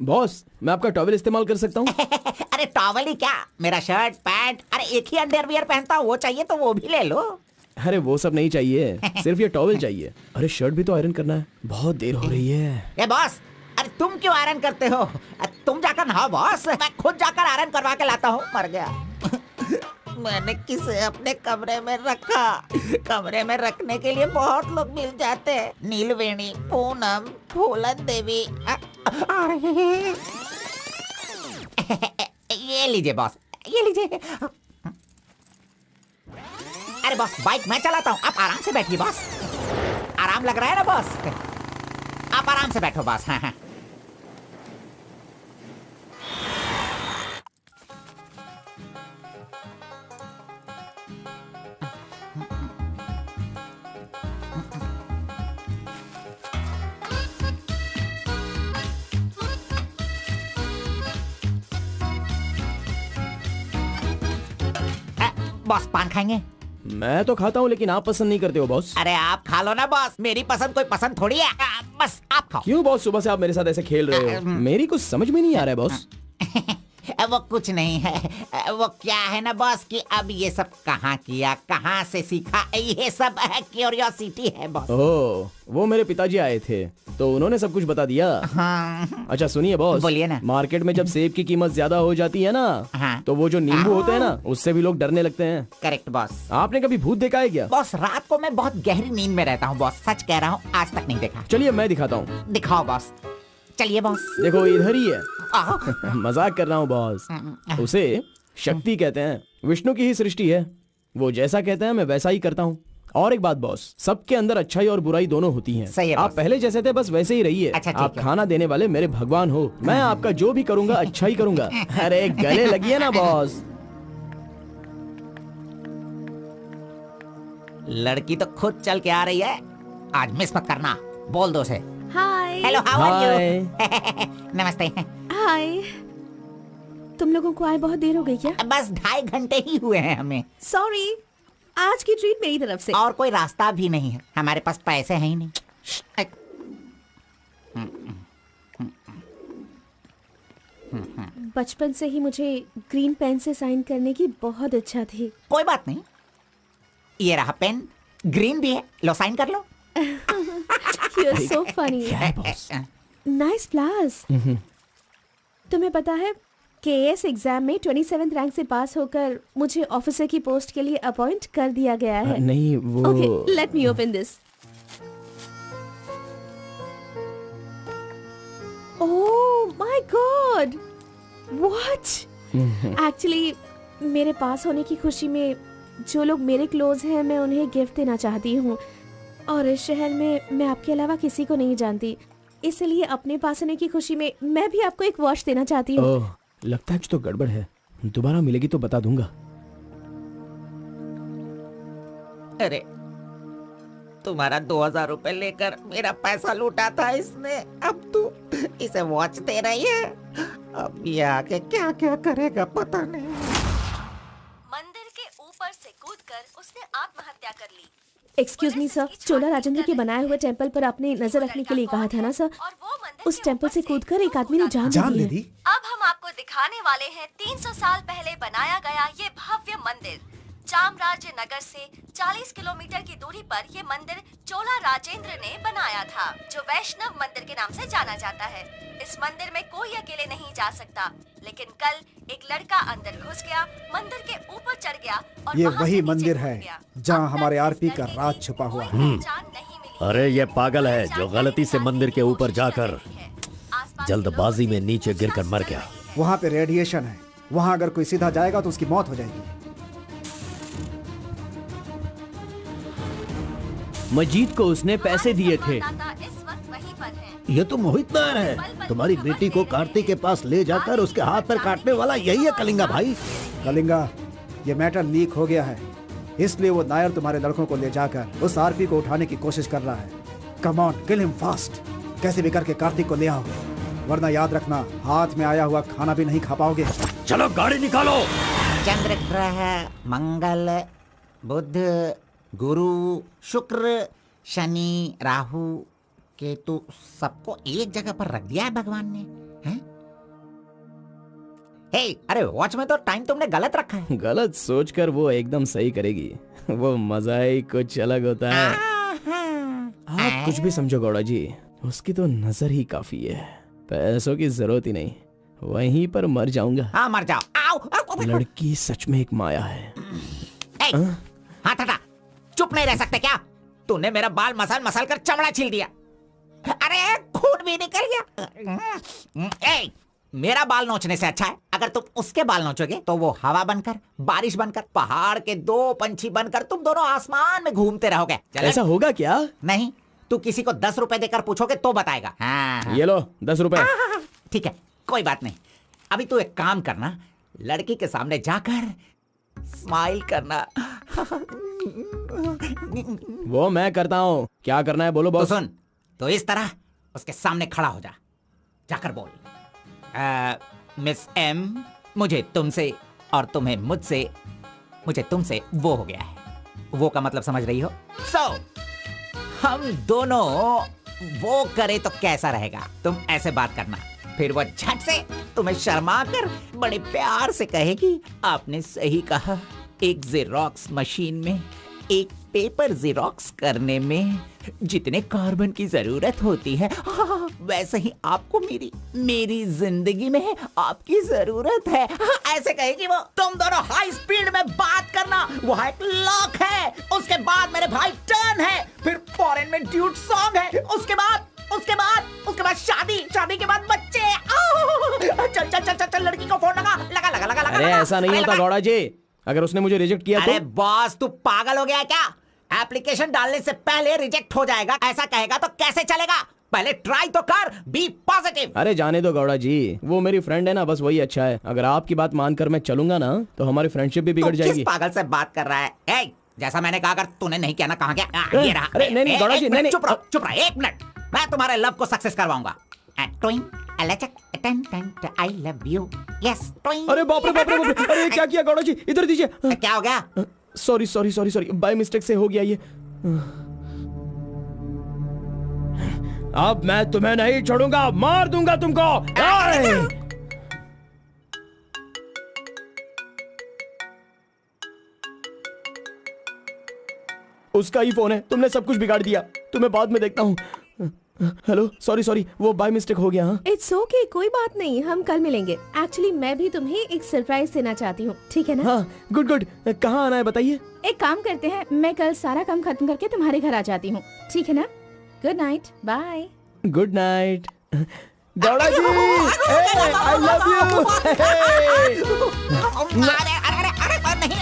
बॉस, मैं आपका टॉवेल इस्तेमाल कर सकता हूँ? अरे टॉवल ही क्या, मेरा शर्ट पैंट, अरे एक ही अंडरवियर पहनता हूँ, वो चाहिए तो वो भी ले लो। अरे वो सब नहीं चाहिए, सिर्फ ये टॉवेल चाहिए। अरे शर्ट भी तो आयरन करना है, बहुत देर हो रही है। ए बॉस, अरे तुम क्यों आयरन करते हो? तुम जाकर नहाओ बॉस, मैं खुद जाकर आयरन करवा के लाता हूँ। मर गया। मैंने किसे अपने कमरे में रखा? कमरे में रखने के लिए बहुत लोग मिल जाते हैं। नीलवेणी, पूनम, फूलन देवी। ये लीजिए बॉस, ये लीजिए। अरे बॉस, बाइक मैं चलाता हूँ, आप आराम से बैठिए बॉस। आराम लग रहा है ना बॉस? आप आराम से बैठो बॉस। हाँ हाँ। बॉस पान खाएंगे? मैं तो खाता हूँ, लेकिन आप पसंद नहीं करते हो बॉस। अरे आप खा लो ना बॉस, मेरी पसंद कोई पसंद थोड़ी है। बस आप खाओ। क्यों बॉस, सुबह से आप मेरे साथ ऐसे खेल रहे हो? मेरी कुछ समझ में नहीं आ रहा है बॉस। वो कुछ नहीं है, वो क्या है ना बॉस कि अब ये सब कहाँ किया, कहाँ से सीखा, ये सब क्यूरियोसिटी है बॉस। ओह, वो मेरे पिताजी आए थे तो उन्होंने सब कुछ बता दिया। हाँ। अच्छा सुनिए बॉस, बोलिए ना। मार्केट में जब सेब की कीमत ज्यादा हो जाती है ना, हाँ। तो वो जो नींबू होते हैं ना, उससे भी लोग डरने लगते हैं। Correct boss. आपने कभी भूत देखा है क्या? बॉस रात को मैं बहुत गहरी नींद में रहता हूँ बॉस, सच कह रहा हूँ, आज तक नहीं देखा। चलिए मैं दिखाता हूँ। दिखाओ बॉस, चलिए बॉस। देखो इधर ही है। आओ। मजाक कर रहा हूँ बॉस। उसे शक्ति कहते हैं, विष्णु की ही सृष्टि है। वो जैसा कहते हैं मैं वैसा ही करता हूँ। और एक बात बॉस, सबके अंदर अच्छाई और बुराई दोनों होती हैं। सही है आप बॉस। पहले जैसे थे बस वैसे ही रहिए। अच्छा, ठीक आप है। खाना देने वाले मेरे भगवान हो, मैं आपका जो भी करूंगा अच्छा ही करूंगा। अरे गले लगिए ना बॉस। लड़की तो खुद चल के आ रही है, आज मिस मत करना। बोल दो उसे। Hi. Hello, how are Hi. You? नमस्ते। हाय। तुम लोगों को आए बहुत देर हो गई क्या? बस 2.5 घंटे ही हुए हैं हमें, सॉरी, आज की ट्रीट मेरी तरफ से। और कोई रास्ता भी नहीं है, हमारे पास पैसे हैं ही नहीं। बचपन से ही मुझे ग्रीन पेन से साइन करने की बहुत इच्छा थी। कोई बात नहीं, ये रहा पेन, ग्रीन भी है, लो साइन कर लो। You are so funny. Nice flowers. तुम्हें पता है केएस एग्जाम में 27th रैंक से पास होकर मुझे ऑफिसर की पोस्ट के लिए अपॉइंट कर दिया गया है। नहीं वो okay, let me open this. Oh my God, what? Actually मेरे पास होने की खुशी में जो लोग मेरे क्लोज हैं मैं उन्हें गिफ्ट देना चाहती हूँ, और इस शहर में मैं आपके अलावा किसी को नहीं जानती, इसलिए अपने पास होने की खुशी में मैं भी आपको एक वॉच देना चाहती हूँ। ओह, लगता है कुछ तो गड़बड़ है। दोबारा मिलेगी तो बता दूंगा। अरे तुम्हारा 2000 रुपए लेकर मेरा पैसा लूटा था इसने, अब तू इसे वॉच दे रही है। अब ये आके क्या क्या करेगा पता नहीं। मंदिर के ऊपर से कूदकर उसने आत्महत्या कर ली। एक्सक्यूज मी सर, चोला राजेंद्र के बनाए हुए टेम्पल पर आपने नजर रखने के लिए कहा था ना सर? और वो मंदिर उस के टेम्पल ऊपर से कूदकर एक आदमी ने जान जान दे ले दी है। दी। अब हम आपको दिखाने वाले हैं 300 साल पहले बनाया गया ये भव्य मंदिर। चामराज नगर से 40 किलोमीटर की दूरी पर ये मंदिर चोला राजेंद्र ने बनाया था, जो वैष्णव मंदिर के नाम से जाना जाता है। इस मंदिर में कोई अकेले नहीं जा सकता, लेकिन कल एक लड़का अंदर घुस गया, मंदिर के ऊपर चढ़ गया और ये वहां वही से नीचे मंदिर कूद है गया। जहाँ अब हमारे तक आरपी इस का लड़के राज की छुपा हुआ कोई है। पहचान नहीं मिली। अरे ये पागल है जो गलती से मंदिर के ऊपर जाकर जल्दबाजी में नीचे गिरकर मर गया। वहाँ पे रेडिएशन है, वहाँ अगर कोई सीधा जाएगा तो उसकी मौत हो जाएगी। मजीद को उसने पैसे दिए थे। इस वक्त वहीं पर है। ये तो मोहित नायर है। तुम्हारी बेटी को कार्तिक के पास ले जाकर उसके हाथ पर काटने वाला यही है कलिंगा भाई। कलिंगा, ये मैटर लीक हो गया है, इसलिए वो नायर तुम्हारे लड़कों को ले जाकर उस आरपी को उठाने की कोशिश कर रहा है। Come on, kill him fast. कैसे भी करके कार्तिक को ले आओ, वरना याद रखना हाथ में आया हुआ खाना भी नहीं खा पाओगे। चलो गाड़ी निकालो। चंद्र ग्रह, मंगल, बुध, गुरु, शुक्र, शनि, राहु, केतु, सबको एक जगह पर रख दिया है भगवान ने, हैं? हे, अरे वॉच में तो टाइम तुमने गलत रखा है। गलत सोचकर वो एकदम सही करेगी। वो मजा ही कुछ अलग होता है। आप कुछ भी समझो गौड़ा जी, उसकी तो नजर ही काफी है, पैसों की जरूरत ही नहीं। वहीं पर मर जाऊंगा। हाँ मर जाओ। आओ, आओ, आओ। लड़की सच में एक माया है। हाथ हटा, चुप नहीं रह सकते क्या? तूने मेरा बाल मसल मसल कर चमड़ा छील दिया। अरे खून भी निकल गया। ए, मेरा बाल नोचने से अच्छा है अगर तुम उसके बाल नोचोगे तो वो हवा बनकर, बारिश बनकर, पहाड़ के 2 पंछी बनकर तुम दोनों आसमान में घूमते रहोगे। चले? ऐसा होगा क्या? नहीं, तू किसी को 10 रुपए देकर पूछोगे तो बताएगा। हाँ। ये लो 10 रुपए। ठीक है, कोई बात नहीं। अभी तू एक काम करना, लड़की के सामने जाकर स्माइल करना। वो मैं करता हूँ, क्या करना है बोलो तो बॉस। सुन, तो इस तरह उसके सामने खड़ा हो जा, जाकर बोल, मिस एम, मुझे तुमसे और तुम्हें मुझसे, मुझे तुमसे वो हो गया है। वो का मतलब समझ रही हो? हम दोनों वो करे तो कैसा रहेगा? तुम ऐसे बात करना, फिर वो झट से तुम्हें शर्मा कर बड़े प्यार से कहेगी, आपने सही कहा, एक जेरोक्स मशीन में एक पेपर जेरोक्स करने में जितने कार्बन की जरूरत होती है, वैसे ही आपको मेरी जिंदगी में आपकी जरूरत है। ऐसे कहेगी वो। तुम दोनों हाई स्पीड में बात करना, वहाँ एक लॉक है, उसके बाद मेरे भाई टर्न है, फिर फॉरेन में ड्यूट सॉन्ग है, उसके बाद शादी के बाद बच्चे। चल चल चल चल चल, लड़की को फोन लगा। अरे ऐसा नहीं होता गौड़ा जी, अगर उसने मुझे रिजेक्ट किया अरे तो? बॉस, तू पागल हो गया है क्या? एप्लीकेशन डालने से पहले रिजेक्ट हो जाएगा, ऐसा कहेगा तो कैसे चलेगा? पहले ट्राई तो कर, बी पॉजिटिव। अरे जाने दो गौड़ा जी, वो मेरी फ्रेंड है ना, बस वही अच्छा है। अगर आपकी बात मानकर मैं चलूंगा ना तो हमारी फ्रेंडशिप भी बिगड़ जाएगी। किस पागल से बात कर रहा है? ए, जैसा मैंने कहा, अगर तूने नहीं किया ना, कहाँ गया? ये रहा। अरे नहीं गौड़ा जी, नहीं। चुप रहो 1 मिनट, मैं तुम्हारे लव को सक्सेस करवाऊंगा। I love you. Yes. अरे बाप रे, अरे क्या किया गौड़ा जी, इधर दीजिए। क्या हो गया? सॉरी, बाय मिस्टेक से हो गया ये। अब मैं तुम्हें नहीं छोड़ूंगा, मार दूंगा तुमको। उसका ही फोन है, तुमने सब कुछ बिगाड़ दिया। तुम्हें बाद में देखता हूँ। हेलो, सॉरी, वो बाय मिस्टेक हो गया। इट्स ओके, कोई बात नहीं, हम कल मिलेंगे। एक्चुअली मैं भी तुम्हें एक सरप्राइज देना चाहती हूँ, ठीक है ना? हाँ, गुड। कहाँ आना है बताइए? एक काम करते हैं, मैं कल सारा काम खत्म करके तुम्हारे घर आ जाती हूँ, ठीक है ना? Good night, bye. Good night Gowda ji, I love you. अरे नहीं,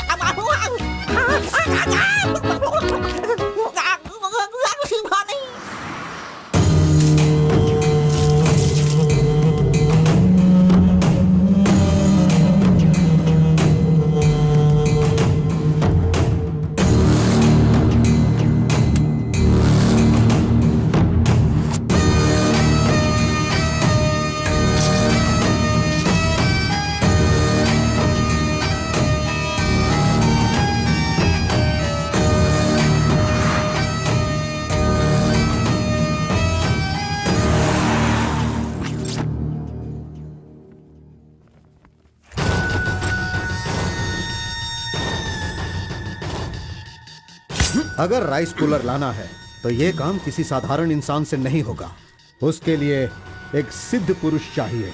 अगर राइस कूलर लाना है तो ये काम किसी साधारण इंसान से नहीं होगा। उसके लिए एक सिद्ध पुरुष चाहिए।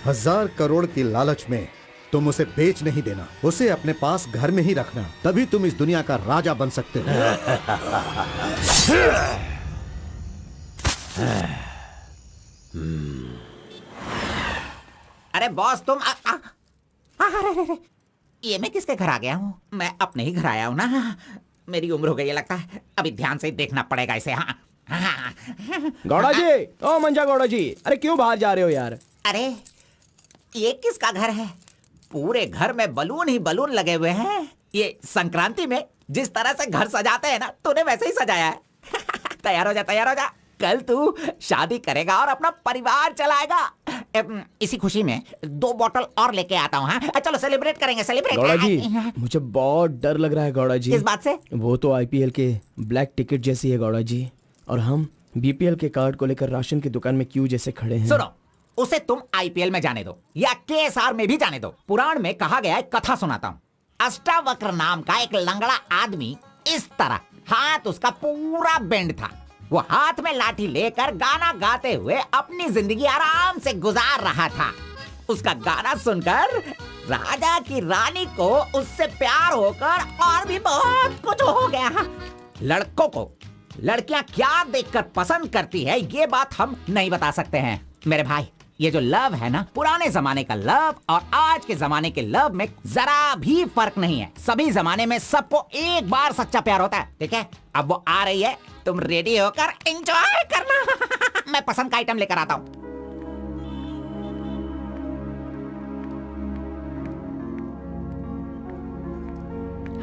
1000 करोड़ की लालच में तुम उसे बेच नहीं देना, उसे अपने पास घर में ही रखना, तभी तुम इस दुनिया का राजा बन सकते हो। अरे बॉस तुम अरे, ये मैं किसके घर आ गया हूँ? मैं अपने ही घर आया हूँ ना। मेरी उम्र हो गई है लगता है, अभी ध्यान से देखना पड़ेगा इसे। हाँ गौड़ा जी, ओ मंजा गौड़ा जी, अरे क्यों बाहर जा रहे हो यार? अरे ये किसका घर है? पूरे घर में बलून ही बलून लगे हुए हैं। ये संक्रांति में जिस तरह से घर सजाते हैं ना, तूने वैसे ही सजाया है। तैयार हो जा, तैयार हो जा, कल तू शादी करेगा और अपना परिवार चलाएगा। इसी खुशी में 2 बॉटल और लेके आता हूँ। हाँ चलो सेलिब्रेट करेंगे, सेलिब्रेट। गौड़ा जी, मुझे बहुत डर लग रहा है गौड़ा जी। किस बात से? वो तो आईपीएल के ब्लैक टिकट जैसी है गौड़ा जी, और हम बीपीएल के कार्ड को लेकर राशन की दुकान में क्यों जैसे खड़े हैं। सुनो, उसे तुम आईपीएल में जाने दो या केएसआर में भी जाने दो। पुराण में कहा गया है, कथा सुनाता हूँ। अष्टावक्र नाम का एक लंगड़ा आदमी, इस तरह हाथ उसका पूरा बेंड था। वो हाथ में लाठी लेकर गाना गाते हुए अपनी जिंदगी आराम से गुजार रहा था। उसका गाना सुनकर राजा की रानी को उससे प्यार होकर और भी बहुत कुछ हो गया। लड़कों को लड़कियां क्या देखकर पसंद करती है, ये बात हम नहीं बता सकते हैं मेरे भाई। ये जो लव है ना, पुराने जमाने का लव और आज के जमाने के लव में जरा भी फर्क नहीं है। सभी जमाने में सबको एक बार सच्चा प्यार होता है, ठीक है? अब वो आ रही है, तुम रेडी होकर एंजॉय करना। मैं पसंद का आइटम लेकर आता हूँ।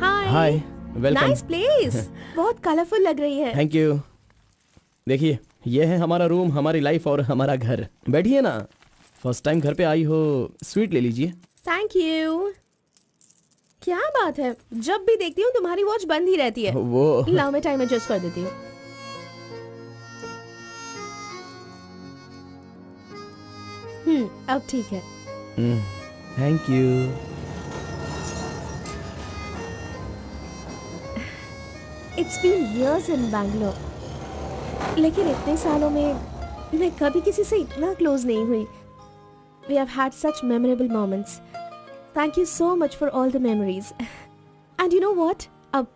हाय, वेलकम। नाइस प्लेस, बहुत कलरफुल लग रही है। Thank you. देखिए, ये है हमारा रूम, हमारी लाइफ और हमारा घर। बैठिए ना, फर्स्ट टाइम घर पे आई हो, स्वीट ले लीजिए। Thank you. क्या बात है, जब भी देखती हूँ तुम्हारी वॉच बंद ही रहती है। वो लाओ मैं टाइम एडजस्ट कर देती हूँ। अब ठीक है। Thank you. It's been years in Bangalore, लेकिन इतने सालों में मैं कभी किसी से इतना क्लोज नहीं हुई। We have had such memorable moments. Thank you so much for all the memories. And you know what? अब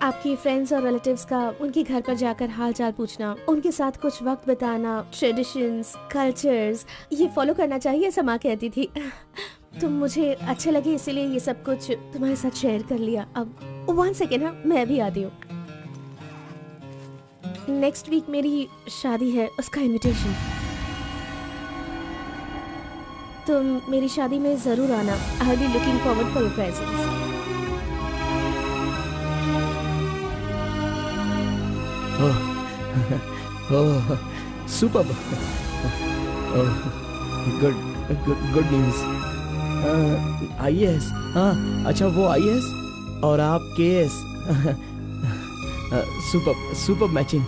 आपकी फ्रेंड्स और रिलेटिव्स का उनके घर पर जाकर हाल चाल पूछना, उनके साथ कुछ वक्त बिताना, ट्रेडिशंस, कल्चर्स, ये फॉलो करना चाहिए, ऐसा माँ कहती थी। तुम मुझे अच्छे लगे, इसीलिए ये सब कुछ तुम्हारे साथ शेयर कर लिया। अब 1 सेकेंड, हाँ मैं भी आती हूँ। नेक्स्ट वीक मेरी शादी है, उसका इनविटेशन। तुम मेरी शादी में जरूर आना। I will be looking forward for your presence. Oh, superb. Good news. IAS, हाँ अच्छा, वो आईएएस और आप KS. Super matching.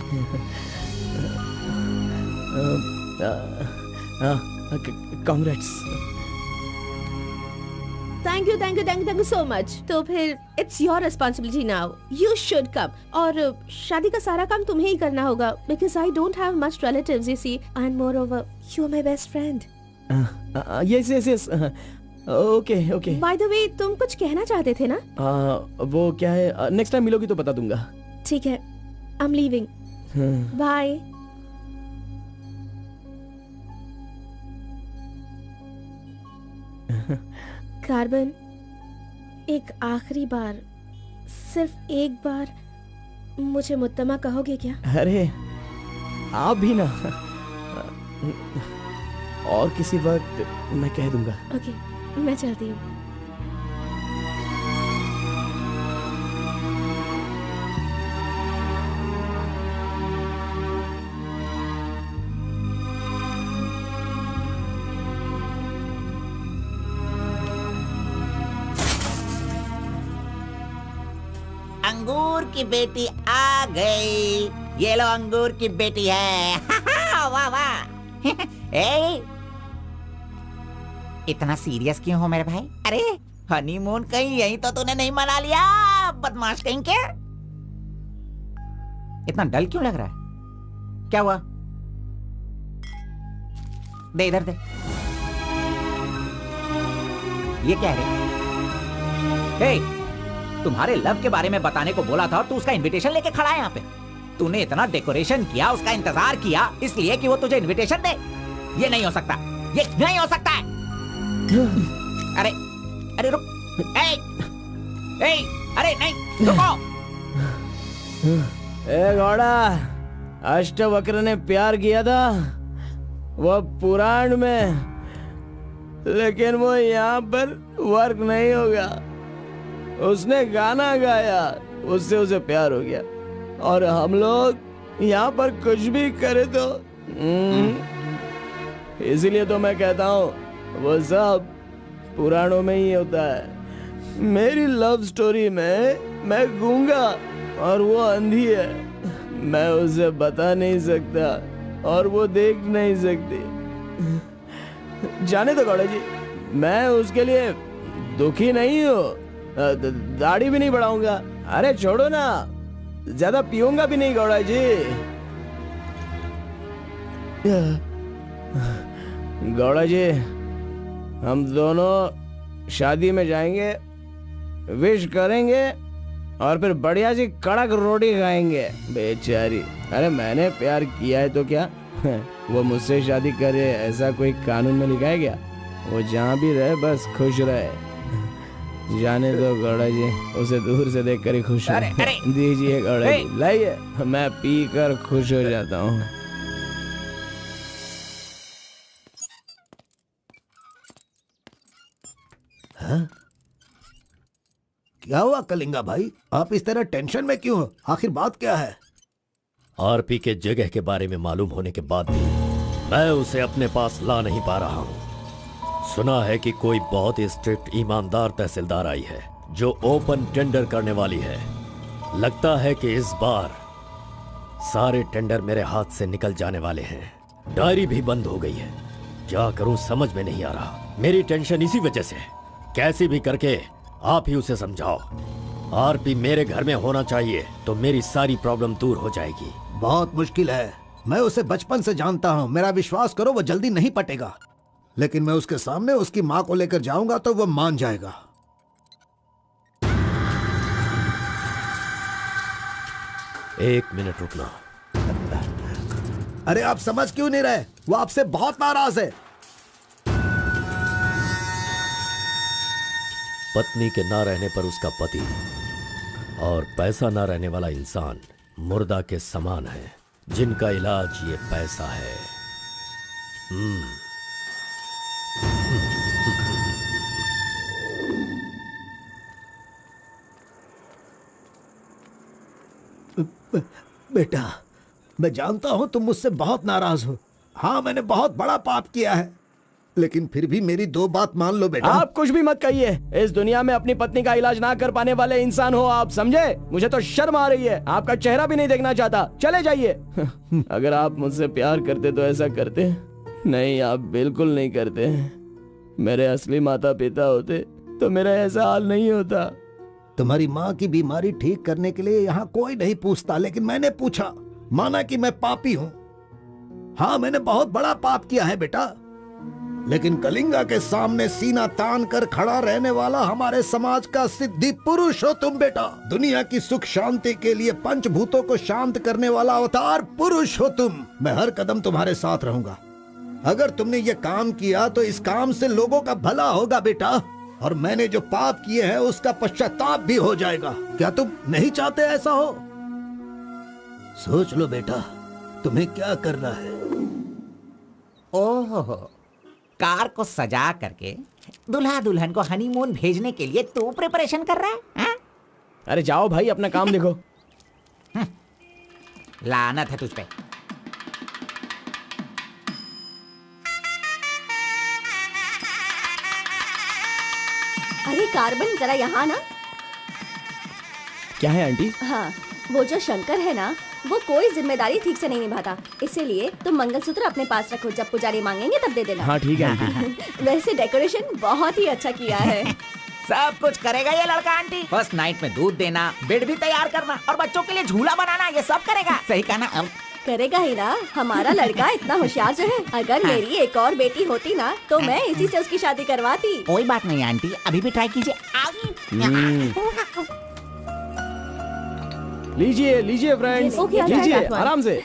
Congrats. Thank you so much. तो फिर it's your responsibility now, you should come. और शादी का सारा काम तुम्हें ही करना होगा, because I don't have much relatives, you see, and moreover you are my best friend. Yes. Okay. By the वे, तुम कुछ कहना चाहते थे ना? वो क्या है, नेक्स्ट टाइम मिलोगी तो बता दूंगा। ठीक है, I am leaving, bye. Carbon, एक आखिरी बार, सिर्फ एक बार मुझे मुत्तमा कहोगे क्या? अरे आप भी ना, और किसी वक्त मैं कह दूंगा। ओके, मैं चलती हूँ। अंगूर की बेटी आ गई। ये लो, अंगूर की बेटी है। वाह वाह। ए, इतना सीरियस क्यों हो मेरे भाई? अरे हनीमून कहीं यहीं तो तूने नहीं मना लिया, बदमाश कहीं के? इतना डल क्यों लग रहा है? क्या हुआ? दे इधर दे। ये क्या है? हे, तुम्हारे लव के बारे में बताने को बोला था और तू उसका इनविटेशन लेके खड़ा है यहाँ पे। तूने इतना डेकोरेशन किया, उसका इंतजार किया इसलिए कि वो तुझे इनविटेशन दे। ये नहीं हो सकता, ये नहीं हो सकता है। अरे अरे रुक, अरे नहीं रुको। ए घोड़ा, अष्टवक्र ने प्यार किया था वो पुराण में, लेकिन वो यहाँ पर वर्क नहीं होगा। उसने गाना गाया, उससे उसे प्यार हो गया, और हम लोग यहाँ पर कुछ भी करे तो इसीलिए तो मैं कहता हूँ वो सब पुराणों में ही होता है। मेरी लव स्टोरी में मैं गूंगा और वो अंधी है। मैं उसे बता नहीं सकता और वो देख नहीं सकती। जाने दो गौड़ा जी, मैं उसके लिए दुखी नहीं हूँ, दाढ़ी भी नहीं बढ़ाऊंगा। अरे छोड़ो ना, ज्यादा पीऊंगा भी नहीं गौड़ा जी। गौड़ा जी, हम दोनों शादी में जाएंगे, विश करेंगे और फिर बढ़िया सी कड़क रोटी खाएंगे। बेचारी, अरे मैंने प्यार किया है तो क्या वो मुझसे शादी करे ऐसा कोई कानून में लिखा है क्या? वो जहाँ भी रहे बस खुश रहे। जाने दो गौड़ा जी, उसे दूर से देखकर ही खुश हो। दीजिए गौड़ा जी, लाइए, मैं पी कर खुश हो जाता हूँ। क्या हुआ कलिंगा भाई, आप इस तरह टेंशन में क्यों हो? आखिर बात क्या है? आरपी के जगह के बारे में मालूम होने के बाद भी मैं उसे अपने पास ला नहीं पा रहा हूँ। सुना है कि कोई बहुत ही स्ट्रिक्ट ईमानदार तहसीलदार आई है जो ओपन टेंडर करने वाली है। लगता है कि इस बार सारे टेंडर मेरे हाथ से निकल जाने वाले हैं। डायरी भी बंद हो गई है। क्या करूं समझ में नहीं आ रहा। मेरी टेंशन इसी वजह से है। कैसी भी करके आप ही उसे समझाओ। आरपी मेरे घर में होना चाहिए तो मेरी सारी प्रॉब्लम दूर हो जाएगी। बहुत मुश्किल है, मैं उसे बचपन से जानता हूँ। मेरा विश्वास करो, वो जल्दी नहीं पटेगा। लेकिन मैं उसके सामने उसकी माँ को लेकर जाऊंगा तो वो मान जाएगा। एक मिनट रुकना। अरे आप समझ क्यों नहीं रहे? वो आपसे बहुत नाराज है। पत्नी के ना रहने पर उसका पति और पैसा ना रहने वाला इंसान मुर्दा के समान है, जिनका इलाज ये पैसा है। बेटा, मैं जानता हूं तुम मुझसे बहुत नाराज हो। हाँ, मैंने बहुत बड़ा पाप किया है, लेकिन फिर भी मेरी दो बात मान लो बेटा। आप कुछ भी मत कहिए। इस दुनिया में अपनी पत्नी का इलाज ना कर पाने वाले इंसान हो आप, समझे? मुझे तो शर्म आ रही है। आपका चेहरा भी नहीं देखना चाहता। चले जाइए। अगर आप मुझसे प्यार करते तो ऐसा करते। नहीं, आप बिल्कुल नहीं करते। मेरे असली माता पिता होते तो मेरा ऐसा हाल नहीं होता। तुम्हारी माँ की बीमारी ठीक करने के लिए यहाँ कोई नहीं पूछता, लेकिन मैंने पूछा। माना कि मैं पापी हूँ। हाँ, मैंने बहुत बड़ा पाप किया है बेटा, लेकिन कलिंगा के सामने सीना तान कर खड़ा रहने वाला हमारे समाज का सिद्धि पुरुष हो तुम बेटा। दुनिया की सुख शांति के लिए पंचभूतों को शांत करने वाला अवतार पुरुष हो तुम। मैं हर कदम तुम्हारे साथ रहूंगा। अगर तुमने ये काम किया तो इस काम से लोगों का भला होगा बेटा, और मैंने जो पाप किए हैं उसका पश्चाताप भी हो जाएगा। क्या तुम नहीं चाहते ऐसा हो? सोच लो बेटा, तुम्हें क्या करना है। ओहो, कार को सजा करके दुल्हा दुल्हन को हनीमून भेजने के लिए तू प्रिपरेशन कर रहा है, हा? अरे जाओ भाई, अपना काम देखो। लानत है तुझ पे। अरे कार्बन, जरा यहाँ ना। क्या है आंटी? हाँ, वो जो शंकर है ना, वो कोई जिम्मेदारी ठीक से नहीं निभाता। इसीलिए तुम मंगलसूत्र अपने पास रखो, जब पुजारी मांगेंगे तब दे देना। हाँ ठीक है आंटी। वैसे डेकोरेशन बहुत ही अच्छा किया है। सब कुछ करेगा ये लड़का आंटी। फर्स्ट नाइट में दूध देना, बेड भी तैयार करना और बच्चों के लिए झूला बनाना, ये सब करेगा। सही कहा ना? करेगा ही ना, हमारा लड़का इतना होशियार जो है। अगर मेरी एक और बेटी होती ना तो मैं इसी से उसकी शादी करवाती। कोई बात नहीं आंटी, अभी भी ट्राई कीजिए। लीजिए लीजिए फ्रेंड्स, ओके, आ लीजिए जाएगा। आराम से।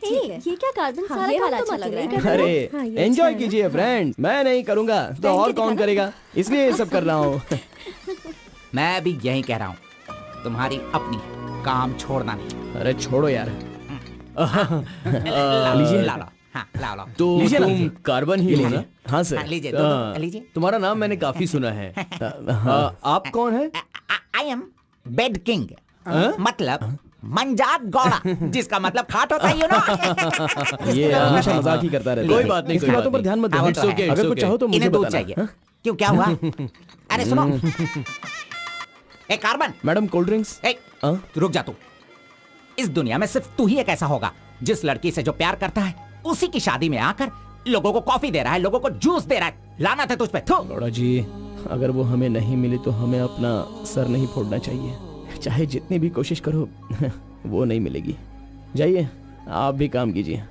ये क्या कार्बन, हाँ, सारा ये काम वाला तो अच्छा मत लग रहा लेकर। अरे हाँ, ये एंजॉय अच्छा है। कीजिए फ्रेंड, मैं नहीं करूंगा तो पहन और के कौन दिखाना। करेगा, इसलिए ये सब कर रहा हूँ। मैं भी यही कह रहा हूँ, तुम्हारी अपनी काम छोड़ना नहीं। अरे छोड़ो यार। लीजिए, ला लो। हाँ, ला लो। तो लीजिए ना, तुम लीजिए। कार्बन ही हो ना? हाँ सर। हाँ, लीजिए, दो, लीजिए। तुम्हारा नाम मैंने काफी सुना है। आप कौन है? आई एम बेड किंग, मतलब मंजात गौड़ा, जिसका मतलब खाट होता है, यू नो। ये हमेशा मजाक ही करता रहता है। कोई बात नहीं, इसकी कोई बातों बात पर ध्यान मत हाँ, दो। वो तो है। अगर कुछ चाहो तो मुझे इन्हें दूध बताना। चाहिए। हाँ? क्यों, क्या हुआ? अरे सुनो, ए कार्बन, मैडम कोल्ड ड्रिंक्स। ए, तू रुक जा। तू इस दुनिया में सिर्फ तू ही एक ऐसा होगा जिस लड़की से जो प्यार करता है उसी की शादी में आकर लोगों को कॉफी दे रहा है, लोगों को जूस दे रहा है। लानत है तुझ पे। थू। गौड़ा जी, अगर वो हमें नहीं मिली तो हमें अपना सर नहीं फोड़ना चाहिए, चाहे जितनी भी कोशिश करो वो नहीं मिलेगी। जाइए आप भी काम कीजिए।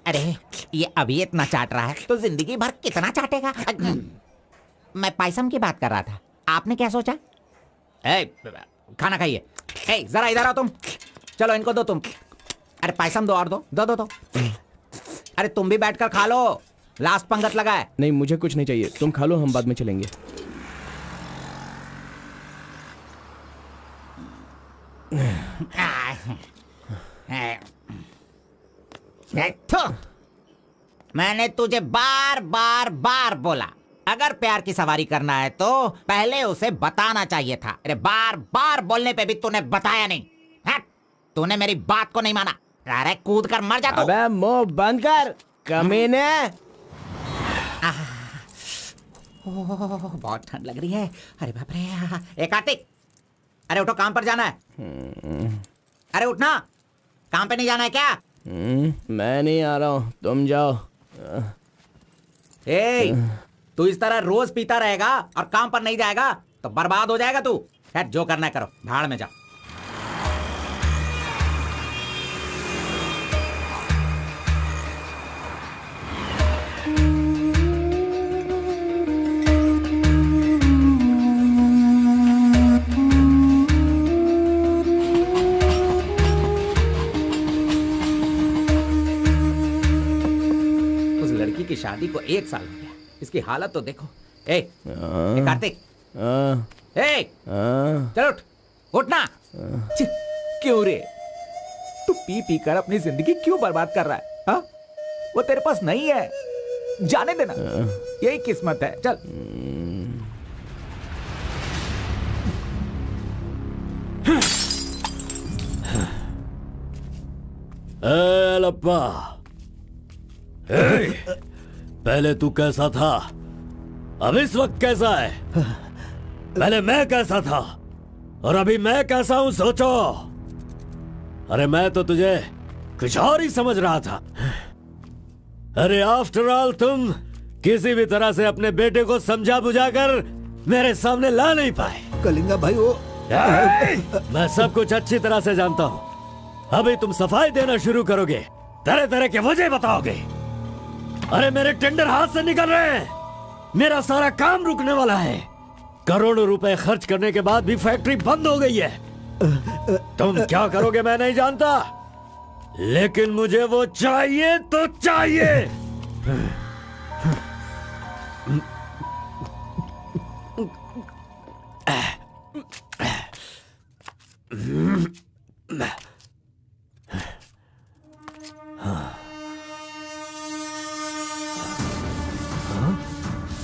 अरे ये अभी इतना चाट रहा है तो जिंदगी भर कितना चाटेगा। मैं पायसम की बात कर रहा था, आपने क्या सोचा? खाना खाइए। जरा इधर आओ तुम। चलो इनको दो तुम। अरे पायसम दो और दो दो दो दो। अरे तुम भी बैठकर खा लो, लास्ट पंगत लगा है। नहीं मुझे कुछ नहीं चाहिए, तुम खा लो, हम बाद में चलेंगे। मैंने तुझे बार बार बार बोला, अगर प्यार की सवारी करना है तो पहले उसे बताना चाहिए था। अरे बार बार बोलने पे भी तूने बताया नहीं। हट, तूने मेरी बात को नहीं माना। अरे कूद कर मर जा तू। अबे मुंह बंद कर कमीने। बहुत ठंड लग रही है। अरे बाप रे। कार्तिक, अरे उठो, काम पर जाना है। अरे उठना, काम पे नहीं जाना है क्या? मैं नहीं आ रहा हूँ, तुम जाओ। तू इस तरह रोज पीता रहेगा और काम पर नहीं जाएगा तो बर्बाद हो जाएगा तू। खैर जो करना है करो, भाड़ में जाओ। की शादी को 1 साल हो गया, इसकी हालत तो देखो। कार्तिक, चल उठ, उठना। क्यों रे, तू पी पी कर अपनी जिंदगी क्यों बर्बाद कर रहा है? हा? वो तेरे पास नहीं है, जाने देना, यही किस्मत है। चल। लप्पा, पहले तू कैसा था, अब इस वक्त कैसा है? पहले मैं कैसा था और अभी मैं कैसा हूं, सोचो। अरे मैं तो तुझे कुछ और ही समझ रहा था। अरे आफ्टर ऑल तुम किसी भी तरह से अपने बेटे को समझा बुझाकर मेरे सामने ला नहीं पाए। कलिंगा भाई, वो मैं सब कुछ अच्छी तरह से जानता हूं। अभी तुम सफाई देना शुरू करोगे, तरह तरह के वजह बताओगे। अरे मेरे टेंडर हाथ से निकल रहे हैं, मेरा सारा काम रुकने वाला है। करोड़ों रुपए खर्च करने के बाद भी फैक्ट्री बंद हो गई है। तुम क्या करोगे मैं नहीं जानता, लेकिन मुझे वो चाहिए तो चाहिए।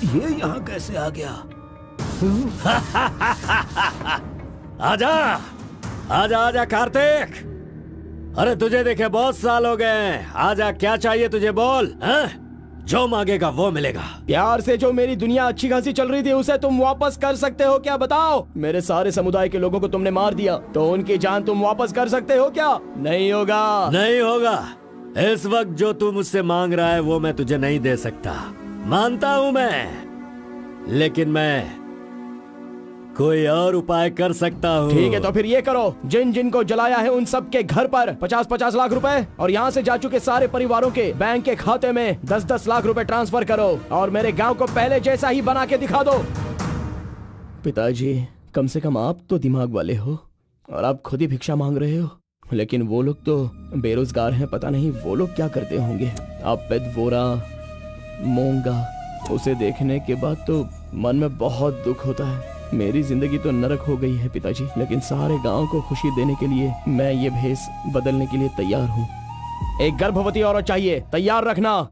ये यहाँ कैसे आ गया? आजा आजा आजा कार्तिक, अरे तुझे देखे बहुत साल हो गए। आजा, क्या चाहिए तुझे, बोल। हैं? जो मांगेगा वो मिलेगा। प्यार से जो मेरी दुनिया अच्छी खासी चल रही थी उसे तुम वापस कर सकते हो क्या, बताओ? मेरे सारे समुदाय के लोगों को तुमने मार दिया, तो उनकी जान तुम वापस कर सकते हो क्या? नहीं होगा। नहीं होगा। इस वक्त जो तू मुझसे मांग रहा है वो मैं तुझे नहीं दे सकता, मानता हूं मैं, लेकिन मैं कोई और उपाय कर सकता हूँ। ठीक है, तो फिर ये करो, जिन जिन को जलाया है उन सब के घर पर 50-50 लाख रुपए और यहाँ से जा चुके सारे परिवारों के बैंक के खाते में 10-10 लाख रुपए ट्रांसफर करो और मेरे गांव को पहले जैसा ही बना के दिखा दो। पिताजी, कम से कम आप तो दिमाग वाले हो और आप खुद ही भिक्षा मांग रहे हो, लेकिन वो लोग तो बेरोजगार हैं, पता नहीं वो लोग क्या करते होंगे। आप पेदवोरा मोंगा, उसे देखने के बाद तो मन में बहुत दुख होता है। मेरी जिंदगी तो नरक हो गई है पिताजी, लेकिन सारे गांव को खुशी देने के लिए मैं ये भेष बदलने के लिए तैयार हूँ। एक गर्भवती औरत चाहिए, तैयार रखना।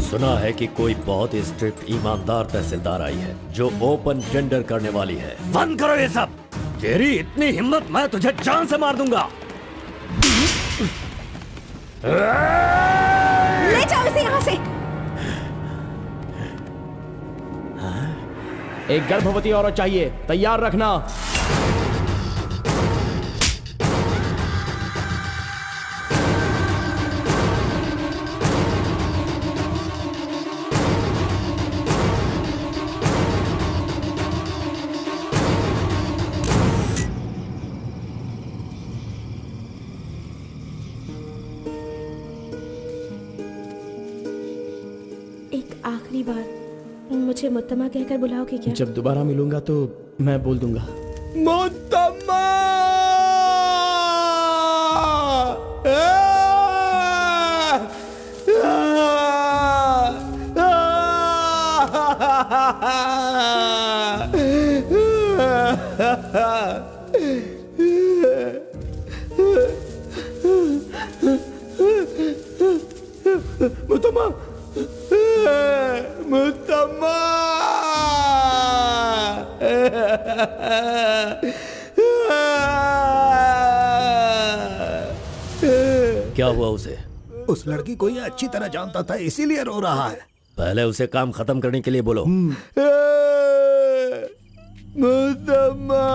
सुना है कि कोई बहुत ही स्ट्रिक्ट ईमानदार तहसीलदार आई है जो ओपन टेंडर करने वाली है। बंद करो ये सब। तेरी इतनी हिम्मत, मैं तुझे जान से मार दूंगा। ले जाओ इसे यहाँ से। एक गर्भवती औरत चाहिए, तैयार रखना। एक आखिरी बार मुझे मुत्तमा कहकर बुलाओगे क्या? जब दोबारा मिलूंगा तो मैं बोल दूंगा। मुत्तम्मा! मुत्तमा, मुत्तम्मा! क्या हुआ उसे? उस लड़की को ये अच्छी तरह जानता था, इसीलिए रो रहा है। पहले उसे काम खत्म करने के लिए बोलो। मुत्तम्मा!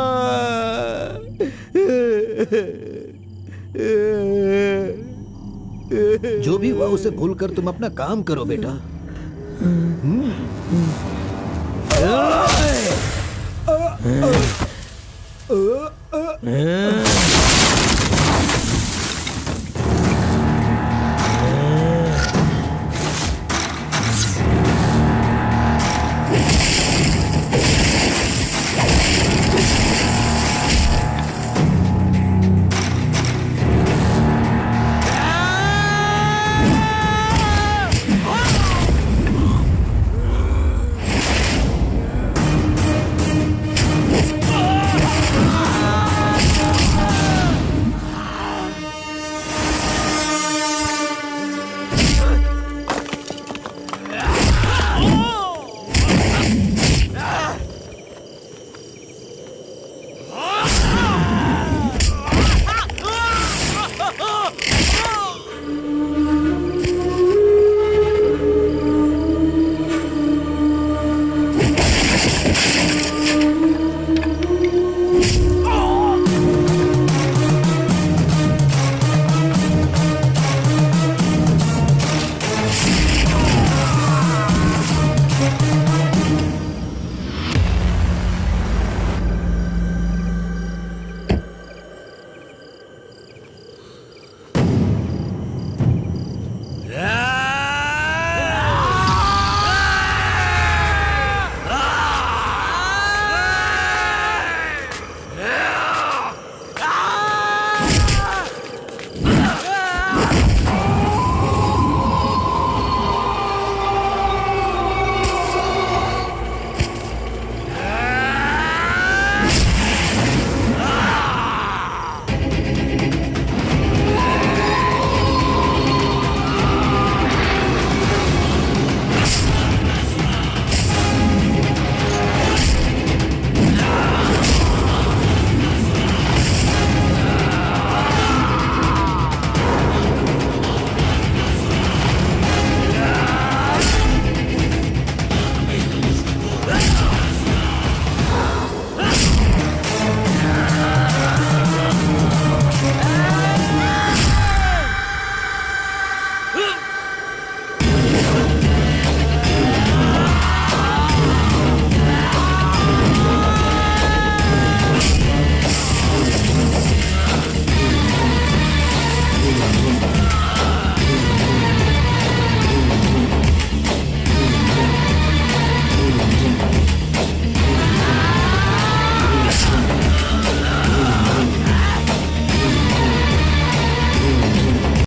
जो भी हुआ उसे भूलकर तुम अपना काम करो बेटा।